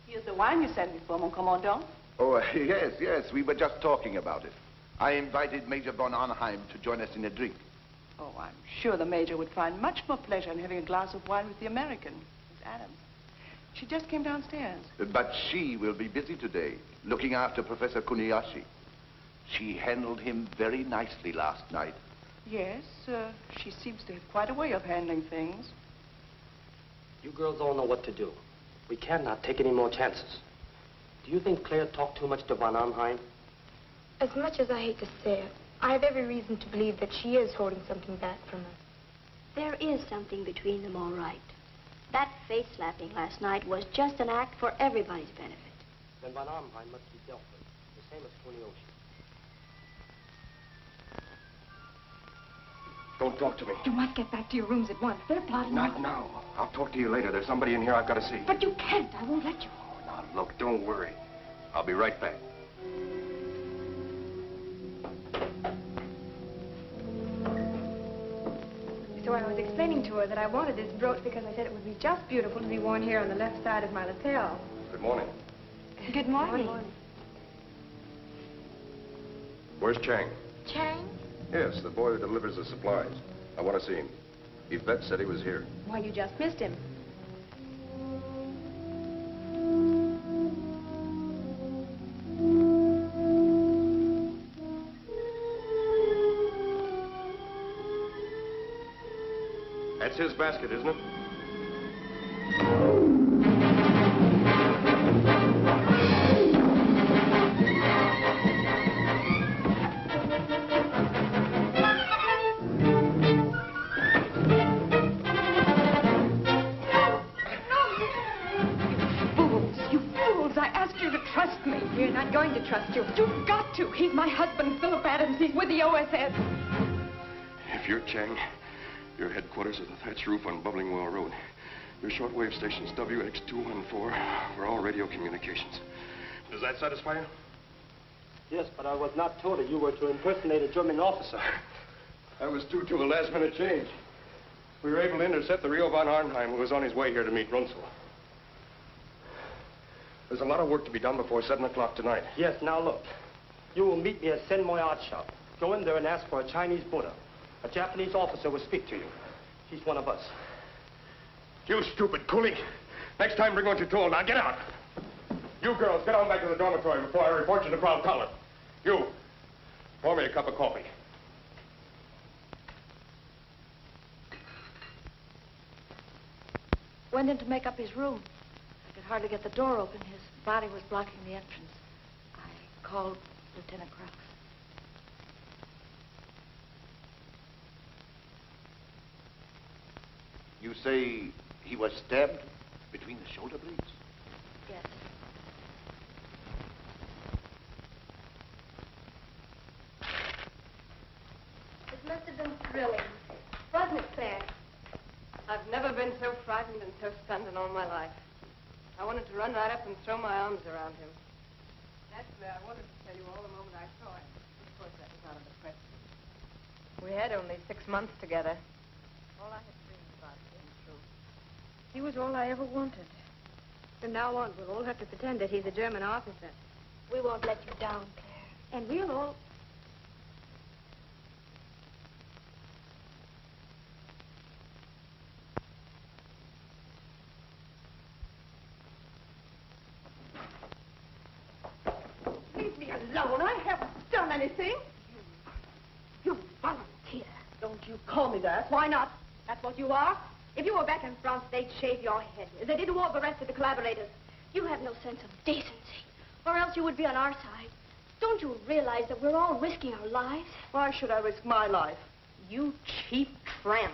Here's the wine you sent me for, mon commandant. Oh, yes, we were just talking about it. I invited Major von Arnheim to join us in a drink. Oh, I'm sure the Major would find much more pleasure in having a glass of wine with the American, Miss Adams. She just came downstairs. But she will be busy today, looking after Professor Kuniyashi. She handled him very nicely last night. Yes, she seems to have quite a way of handling things. You girls all know what to do. We cannot take any more chances. Do you think Claire talked too much to von Arnheim? As much as I hate to say it, I have every reason to believe that she is holding something back from us. There is something between them, all right. That face-slapping last night was just an act for everybody's benefit. Then von Arnheim must be dealt with, the same as Kuniyoshi. Don't talk to me. You must get back to your rooms at once. They're plotting. Not now. I'll talk to you later. There's somebody in here I've got to see. But you can't. I won't let you. Oh, now, look, don't worry. I'll be right back. So I was explaining to her that I wanted this brooch because I said it would be just beautiful to be worn here on the left side of my lapel. Good morning. Good morning. Where's Chang? Chang? Yes, the boy who delivers the supplies. I want to see him. Yvette said he was here. Why, you just missed him. That's his basket, isn't it? trust me. We're not going to trust you. You've got to. He's my husband, Philip Adams. He's with the OSS. If you're Chang, your headquarters are the thatched roof on Bubbling Well Road. Your shortwave station's WX214. We're all radio communications. Does that satisfy you? Yes, but I was not told that you were to impersonate a German officer. I was due to a last-minute change. We were able to intercept the Rio von Arnheim, who was on his way here to meet Runzel. There's a lot of work to be done before 7 o'clock tonight. Yes, now look. You will meet me at Sen Moi Art Shop. Go in there and ask for a Chinese Buddha. A Japanese officer will speak to you. He's one of us. You stupid coolie. Next time, bring what you're told. Now, get out. You girls, get on back to the dormitory before I report you to Frau Tala. You, pour me a cup of coffee. Went in to make up his room. I could hardly get the door open. His body was blocking the entrance. I called Lieutenant Krause. You say he was stabbed between the shoulder blades? Yes. It must have been thrilling. Wasn't it, Claire? I've never been so frightened and so stunned in all my life. I wanted to run right up and throw my arms around him. Actually, I wanted to tell you all the moment I saw him. Of course, that was out of the question. We had only 6 months together. All I had dreamed about came true. He was all I ever wanted. From now on, we'll all have to pretend that he's a German officer. We won't let you down, Claire. And we'll all... Leave me alone. I haven't done anything. You volunteer. Don't you call me that. Why not? That's what you are. If you were back in France, they'd shave your head, as they did to all the rest of the collaborators. You have no sense of decency, or else you would be on our side. Don't you realize that we're all risking our lives? Why should I risk my life? You cheap tramp.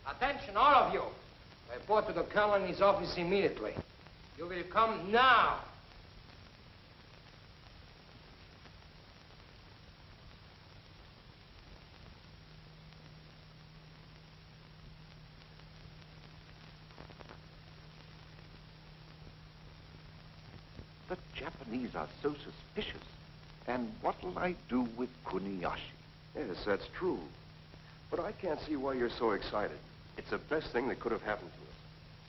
Attention, all of you. Report to the colonel in his office immediately. You will come now. The Japanese are so suspicious. And what'll I do with Kuniyoshi? Yes, that's true. But I can't see why you're so excited. It's the best thing that could have happened to us.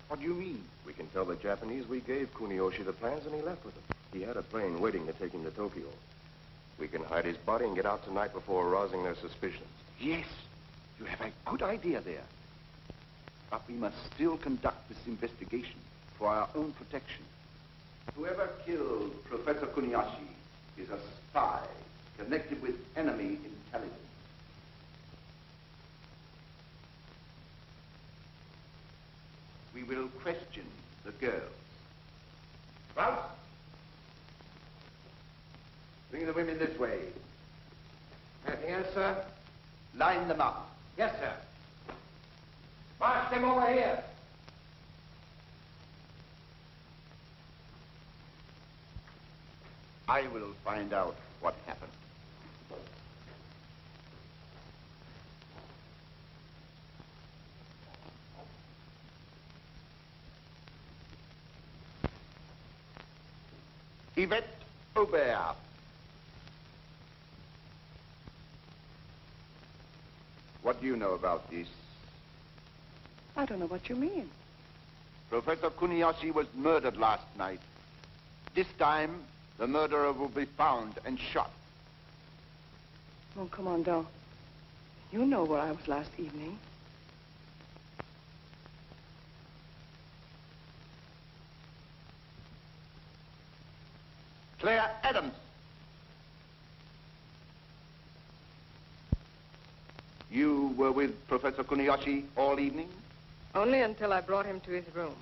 What do you mean? We can tell the Japanese we gave Kuniyoshi the plans and he left with them. He had a plane waiting to take him to Tokyo. We can hide his body and get out tonight before arousing their suspicions. Yes, you have a good idea there. But we must still conduct this investigation for our own protection. Whoever killed Professor Kuniyoshi is a spy connected with enemy intelligence. We will question the girls. Ralph? Bring the women this way. Anything else, sir? Line them up. Yes, sir. March them over here. I will find out what happened. Yvette Aubert. What do you know about this? I don't know what you mean. Professor Kuniyoshi was murdered last night. This time, the murderer will be found and shot. Oh, Commandant. You know where I was last evening. Claire Adams. You were with Professor Kuniyoshi all evening? Only until I brought him to his room.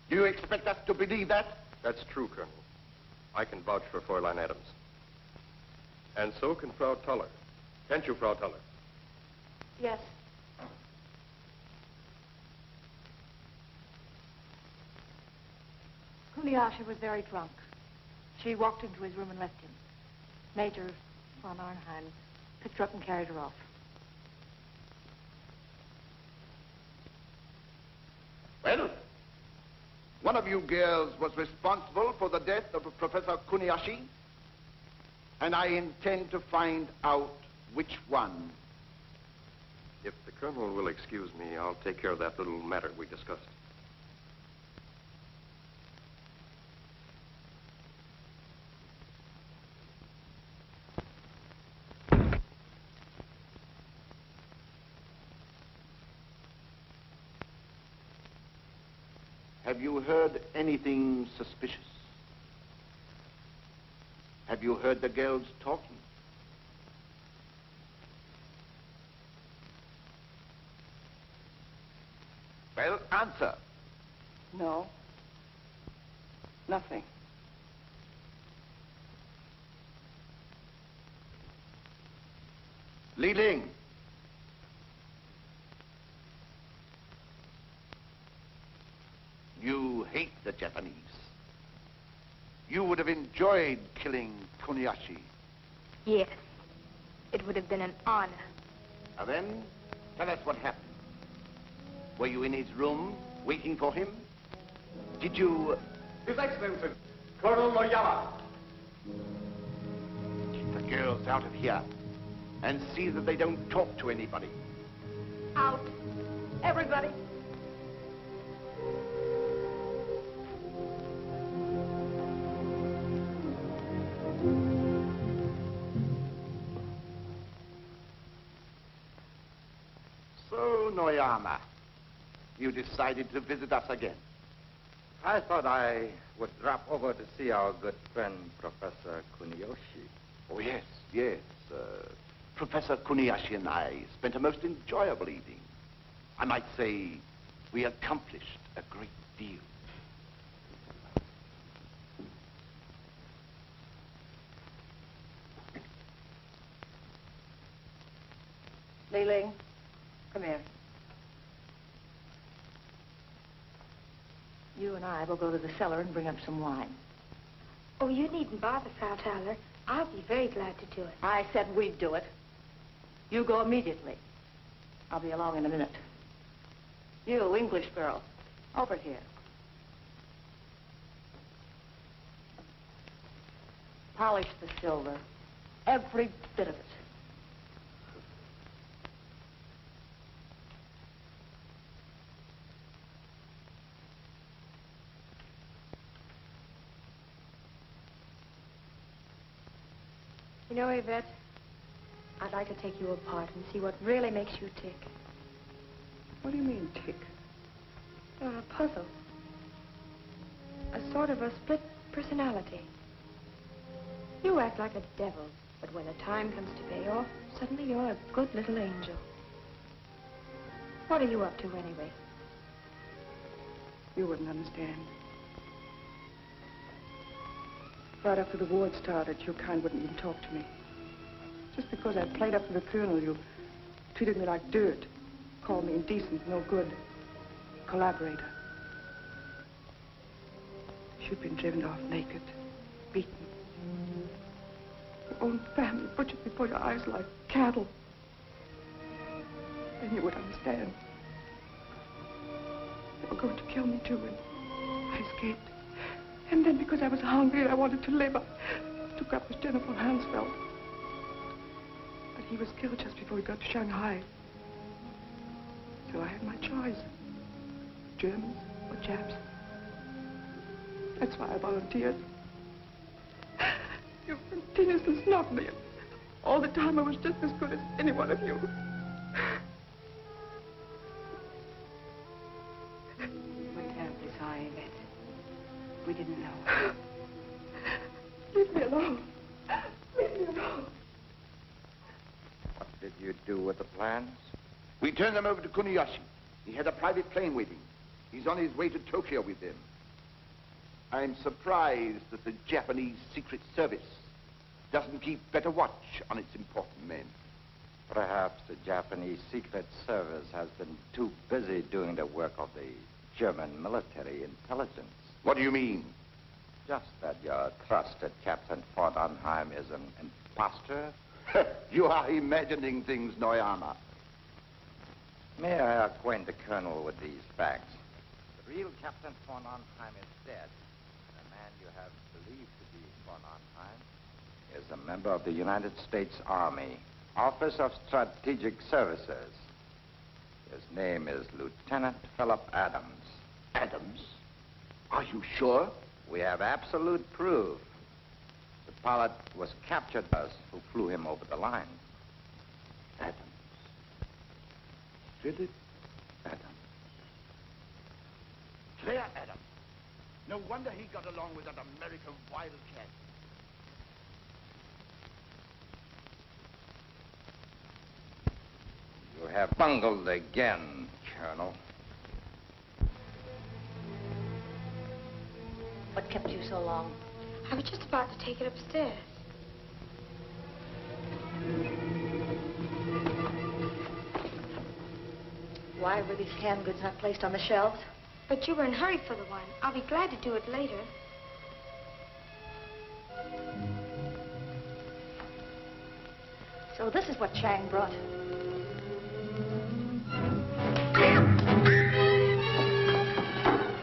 Do you expect us to believe that? That's true, Colonel. I can vouch for Fräulein Adams. And so can Frau Tala. Can't you, Frau Tala? Yes. Kuniyoshi was very drunk. She walked into his room and left him. Major von Arnheim picked her up and carried her off. Well, one of you girls was responsible for the death of Professor Kuniyashi, and I intend to find out which one. If the colonel will excuse me, I'll take care of that little matter we discussed. Have you heard anything suspicious? Have you heard the girls talking? Well, answer. No. Nothing. Li Ling. You hate the Japanese. You would have enjoyed killing Kuniyashi. Yes. It would have been an honor. Now then, tell us what happened. Were you in his room, waiting for him? Did you... His Excellency, Colonel Noir. Keep the girls out of here, and see that they don't talk to anybody. Out. Everybody. So, Noyama, you decided to visit us again. I thought I would drop over to see our good friend, Professor Kuniyoshi. Oh, yes, yes. Professor Kuniyashi and I spent a most enjoyable evening. I might say we accomplished a great deal. Li Ling, come here. You and I will go to the cellar and bring up some wine. Oh, you needn't bother, Frau Thaler. I'll be very glad to do it. I said we'd do it. You go immediately. I'll be along in a minute. You, English girl, over here. Polish the silver. Every bit of it. You know, Yvette, I'd like to take you apart and see what really makes you tick. What do you mean, tick? You're a puzzle. A sort of a split personality. You act like a devil, but when the time comes to pay off, suddenly you're a good little angel. What are you up to, anyway? You wouldn't understand. Right after the war started, your kind wouldn't even talk to me. Just because I played up to the colonel, you treated me like dirt. Called me indecent, no good. Collaborator. You've been driven off naked, beaten. Your own family butchered before your eyes like cattle. Then you would understand. They were going to kill me too, and I escaped. And then because I was hungry and I wanted to live, I took up with Jennifer Hansfeld. But he was killed just before we got to Shanghai. So I had my choice. Germans or Japs. That's why I volunteered. You continuously snubbed me. All the time I was just as good as any one of you. We're terribly sorry, Yvette. We didn't know. Leave me alone. Leave me alone. What did you do with the plans? We turned them over to Kuniyashi. He had a private plane waiting. He's on his way to Tokyo with them. I'm surprised that the Japanese Secret Service doesn't keep better watch on its important men. Perhaps the Japanese Secret Service has been too busy doing the work of the German military intelligence. What do you mean? just that your trusted Captain von Arnheim is an imposter? You are imagining things, Noir. May I acquaint the Colonel with these facts? The real Captain von Arnheim is dead. The man you have believed to be von Arnheim is a member of the United States Army, Office of Strategic Services. His name is Lieutenant Philip Adams. Adams? Are you sure? We have absolute proof. The pilot was captured by us who flew him over the line. Adams. Philip Adams. Claire Adams. No wonder he got along with that American wildcat. You have bungled again, Colonel. What kept you so long? I was just about to take it upstairs. Why were these canned goods not placed on the shelves? But you were in a hurry for the wine. I'll be glad to do it later. So this is what Chang brought.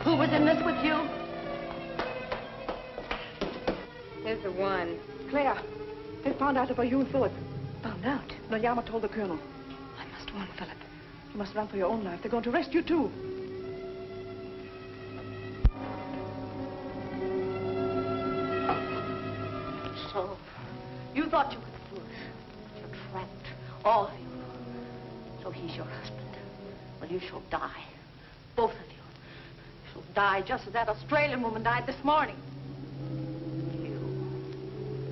Who was in this with you? Here's the one. Claire, they found out about you and Philip. Found out? Noyama told the Colonel. I must warn Philip. You must run for your own life. They're going to arrest you, too. So, you thought you could fool us. You're trapped. All of you. So he's your husband. Well, you shall die. Both of you. You shall die just as that Australian woman died this morning.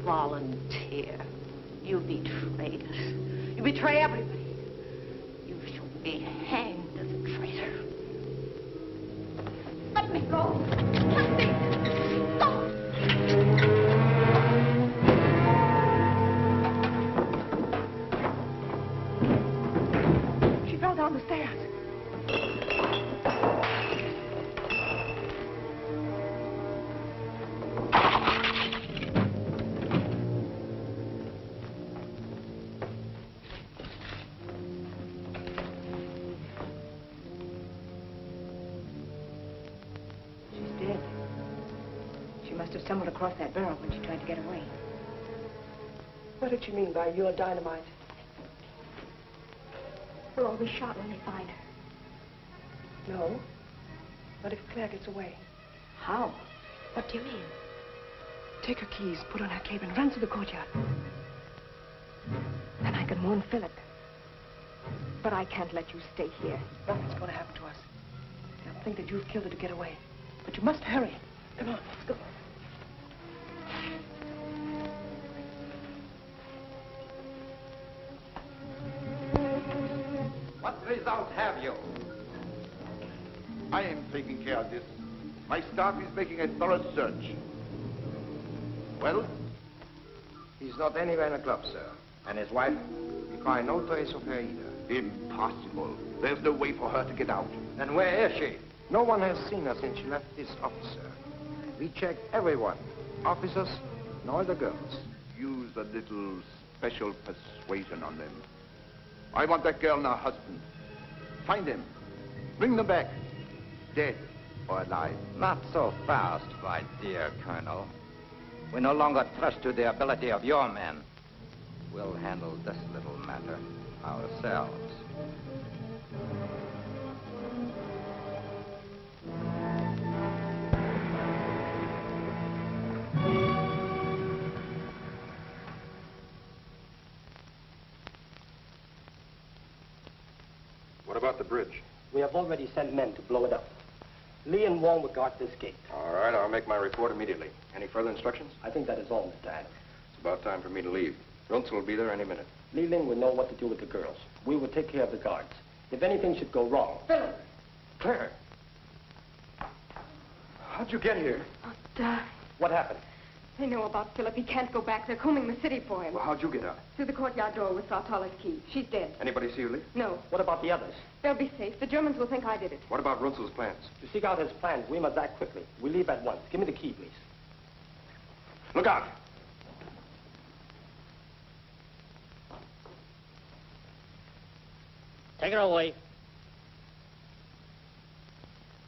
Volunteer. You betrayed us. You betray everybody. You shall be hanged as a traitor. Let me go. Let me go. She fell down the stairs. Stumbled across that barrel when she tried to get away. What did she mean by your dynamite? We'll all be shot when they find her. No. What if Claire gets away? How? What do you mean? Take her keys, put on her cape, and run to the courtyard. Then I can warn Philip. But I can't let you stay here. Nothing's going to happen to us. They'll think that you've killed her to get away. But you must hurry. Come on, let's go. What result have you? I am taking care of this. My staff is making a thorough search. Well? He's not anywhere in the club, sir. And his wife? We find no trace of her either. Impossible. There's no way for her to get out. Then where is she? No one has seen her since she left this office, sir. We checked everyone. Officers and all the girls. Use a little special persuasion on them. I want that girl and her husband. Find them. Bring them back. Dead or alive. Not so fast, my dear Colonel. We no longer trust to the ability of your men. We'll handle this little matter ourselves. What about the bridge? We have already sent men to blow it up. Lee and Wong will guard this gate. All right, I'll make my report immediately. Any further instructions? I think that is all, Mr. Adams. It's about time for me to leave. Runzel will be there any minute. Li Ling will know what to do with the girls. We will take care of the guards. If anything should go wrong... Philip! Claire! How'd you get here? What happened? They know about Philip. He can't go back. They're combing the city for him. Well, how'd you get out? Through the courtyard door with Tala's key. She's dead. Anybody see you leave? No. What about the others? They'll be safe. The Germans will think I did it. What about Runzel's plans? To seek out his plans, we must act quickly. We leave at once. Give me the key, please. Look out. Take her away.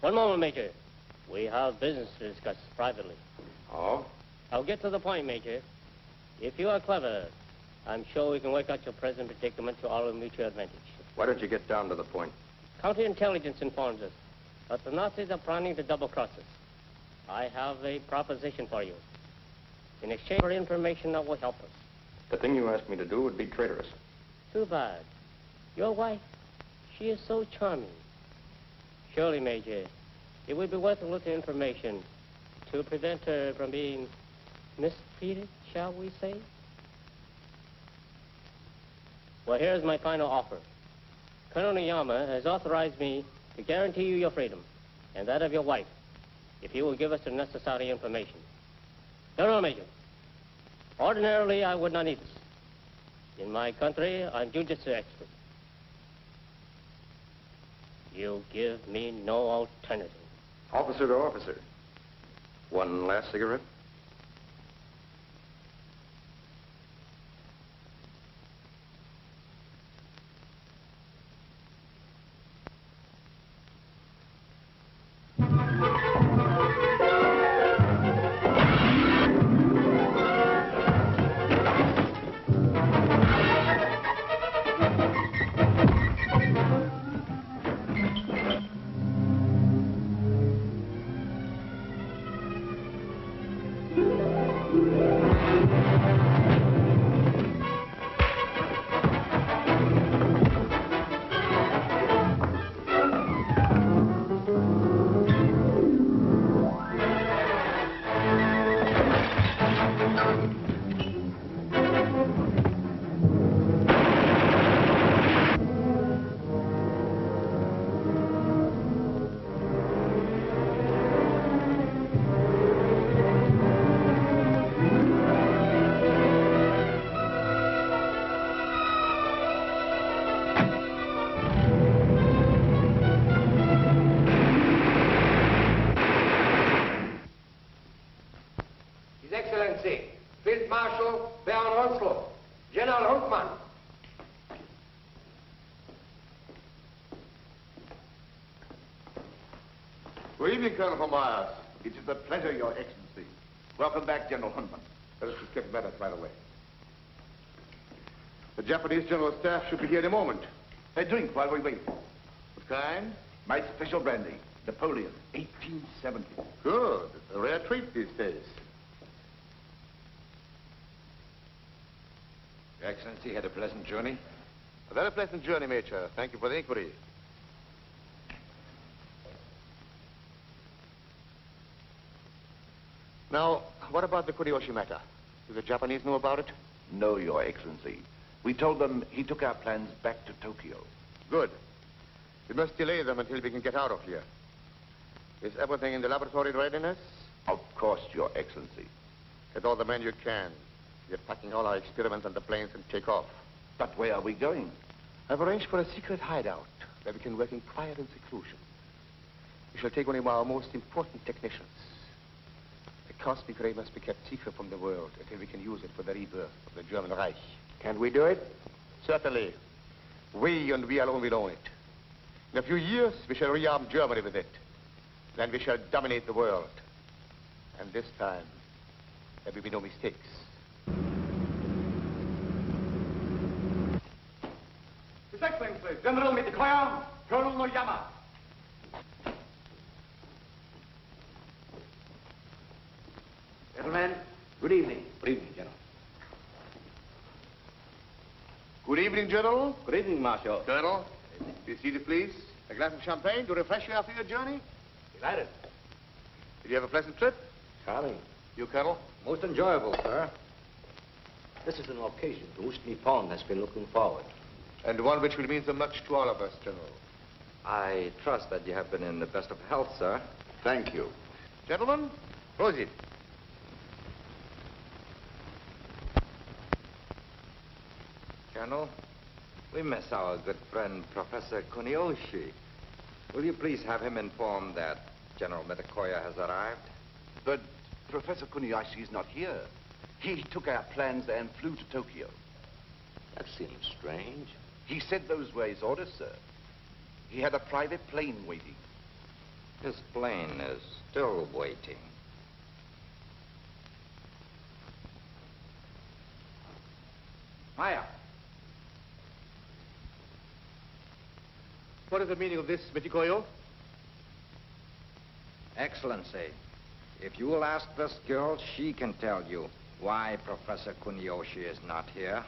One moment, Major. We have business to discuss privately. Oh? I'll get to the point, Major. If you are clever, I'm sure we can work out your present predicament to our mutual advantage. Why don't you get down to the point? Counterintelligence informs us that the Nazis are planning to double-cross us. I have a proposition for you. In exchange for information that will help us. The thing you asked me to do would be traitorous. Too bad. Your wife, she is so charming. Surely, Major, it would be worth a little information to prevent her from being mistreated, shall we say? Well, here's my final offer. Colonel Niyama has authorized me to guarantee you your freedom and that of your wife if you will give us the necessary information. No, Major. Ordinarily, I would not need this. In my country, I'm jujitsu expert. You give me no alternative. Officer to officer. One last cigarette? Field Marshal Baron Roscoe, General Huntman. Good evening, Colonel von Myers. It is a pleasure, Your Excellency. Welcome back, General Huntman. Let us just get matters right away. The Japanese General Staff should be here in a moment. A drink while we wait. What kind? My special brandy, Napoleon, 1870. Good. It's a rare treat these days. Your Excellency had a pleasant journey? A very pleasant journey, Major. Thank you for the inquiry. Now, what about the Kuriyoshi matter? Do the Japanese know about it? No, Your Excellency. We told them he took our plans back to Tokyo. Good. We must delay them until we can get out of here. Is everything in the laboratory in readiness? Of course, Your Excellency. Get all the men you can. We are packing all our experiments on the planes and take off. But where are we going? I've arranged for a secret hideout where we can work in quiet and seclusion. We shall take one of our most important technicians. The cosmic ray must be kept secret from the world until we can use it for the rebirth of the German Reich. Can we do it? Certainly. We and we alone will own it. In a few years, we shall rearm Germany with it. Then we shall dominate the world. And this time, there will be no mistakes. His Excellency, General Mitakoya, Colonel Noyama. Gentlemen, good evening. Good evening, General. Good evening, General. Good evening, Marshal. Colonel, be seated, please. A glass of champagne to refresh you after your journey? Delighted. Did you have a pleasant trip? Charming. You, Colonel? Most enjoyable, sir. This is an occasion to which Nippon has been looking forward. And one which will mean so much to all of us, General. I trust that you have been in the best of health, sir. Thank you. Gentlemen, proceed. Colonel, we miss our good friend, Professor Kuniyoshi. Will you please have him informed that General Mitakoya has arrived? But Professor Kuniyoshi is not here. He took our plans and flew to Tokyo. That seems strange. He sent those were his orders, sir. He had a private plane waiting. His plane is still waiting. Maya. What is the meaning of this, Michikoyo? Excellency, if you will ask this girl, she can tell you why Professor Kuniyoshi is not here.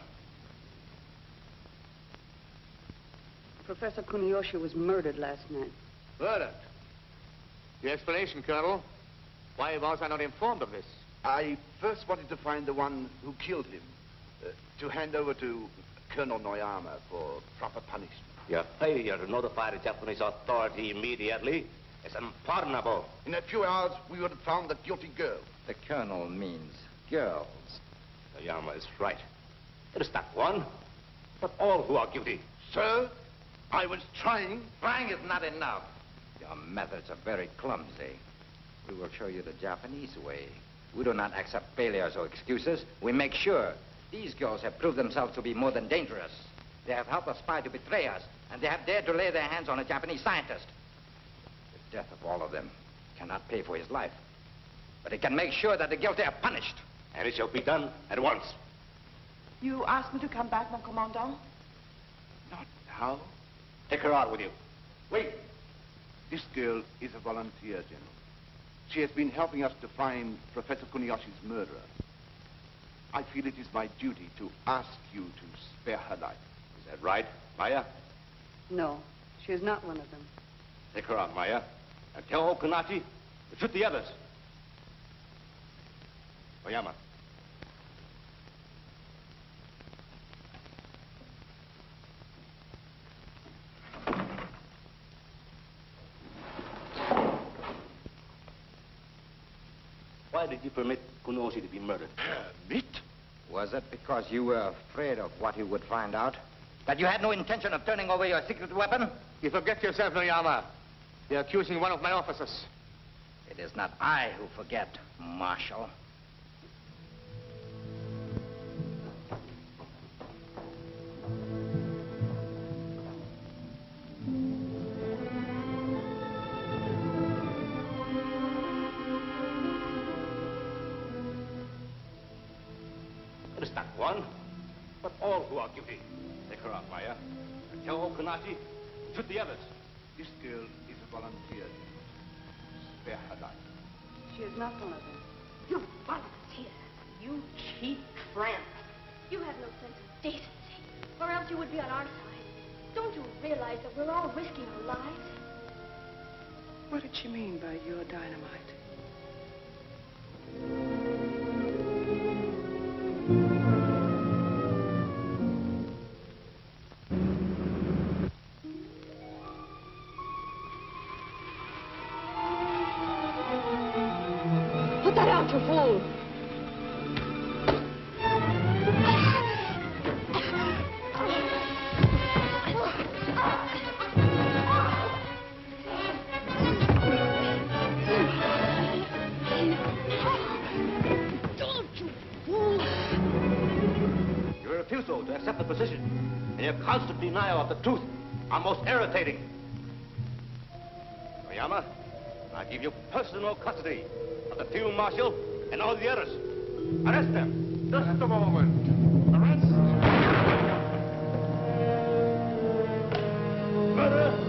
Professor Kuniyoshi was murdered last night. Murdered? Your explanation, Colonel. Why was I not informed of this? I first wanted to find the one who killed him, to hand over to Colonel Noyama for proper punishment. Your failure to notify the Japanese authority immediately is unpardonable. In a few hours, we would have found the guilty girl. The Colonel means girls. Noyama is right. It is not one, but all who are guilty. Sir, I was trying. Trying is not enough. Your methods are very clumsy. We will show you the Japanese way. We do not accept failures or excuses. We make sure. These girls have proved themselves to be more than dangerous. They have helped a spy to betray us, and they have dared to lay their hands on a Japanese scientist. The death of all of them cannot pay for his life, but it can make sure that the guilty are punished. And it shall be done at once. You asked me to come back, mon commandant? Not now. Take her out with you. Wait. This girl is a volunteer, General. She has been helping us to find Professor Kuniyoshi's murderer. I feel it is my duty to ask you to spare her life. Is that right, Maya? No, she is not one of them. Take her out, Maya. And tell Okanachi to shoot the others. Oyama. Why did you permit Kunoshi to be murdered? Permit? Was it because you were afraid of what he would find out? That you had no intention of turning over your secret weapon? You forget yourself, Noyama. You're accusing one of my officers. It is not I who forget, Marshal. It is not one, but all who are guilty. Take her out, Maya. And tell Okanachi to shoot the others. This girl is a volunteer. Spare her life. She is not one of them. You volunteer. You cheap tramp. You have no sense of decency, or else you would be on our side. Don't you realize that we're all risking our lives? What did she mean by your dynamite? Put that out, you fool! Your refusal to accept the position and your constant denial of the truth are most irritating. Oyama, I give you personal custody of the field marshal and all the others. Arrest them. Just a moment. Arrest. Murder.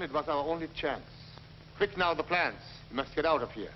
It was our only chance. Quick now, the plans. We must get out of here.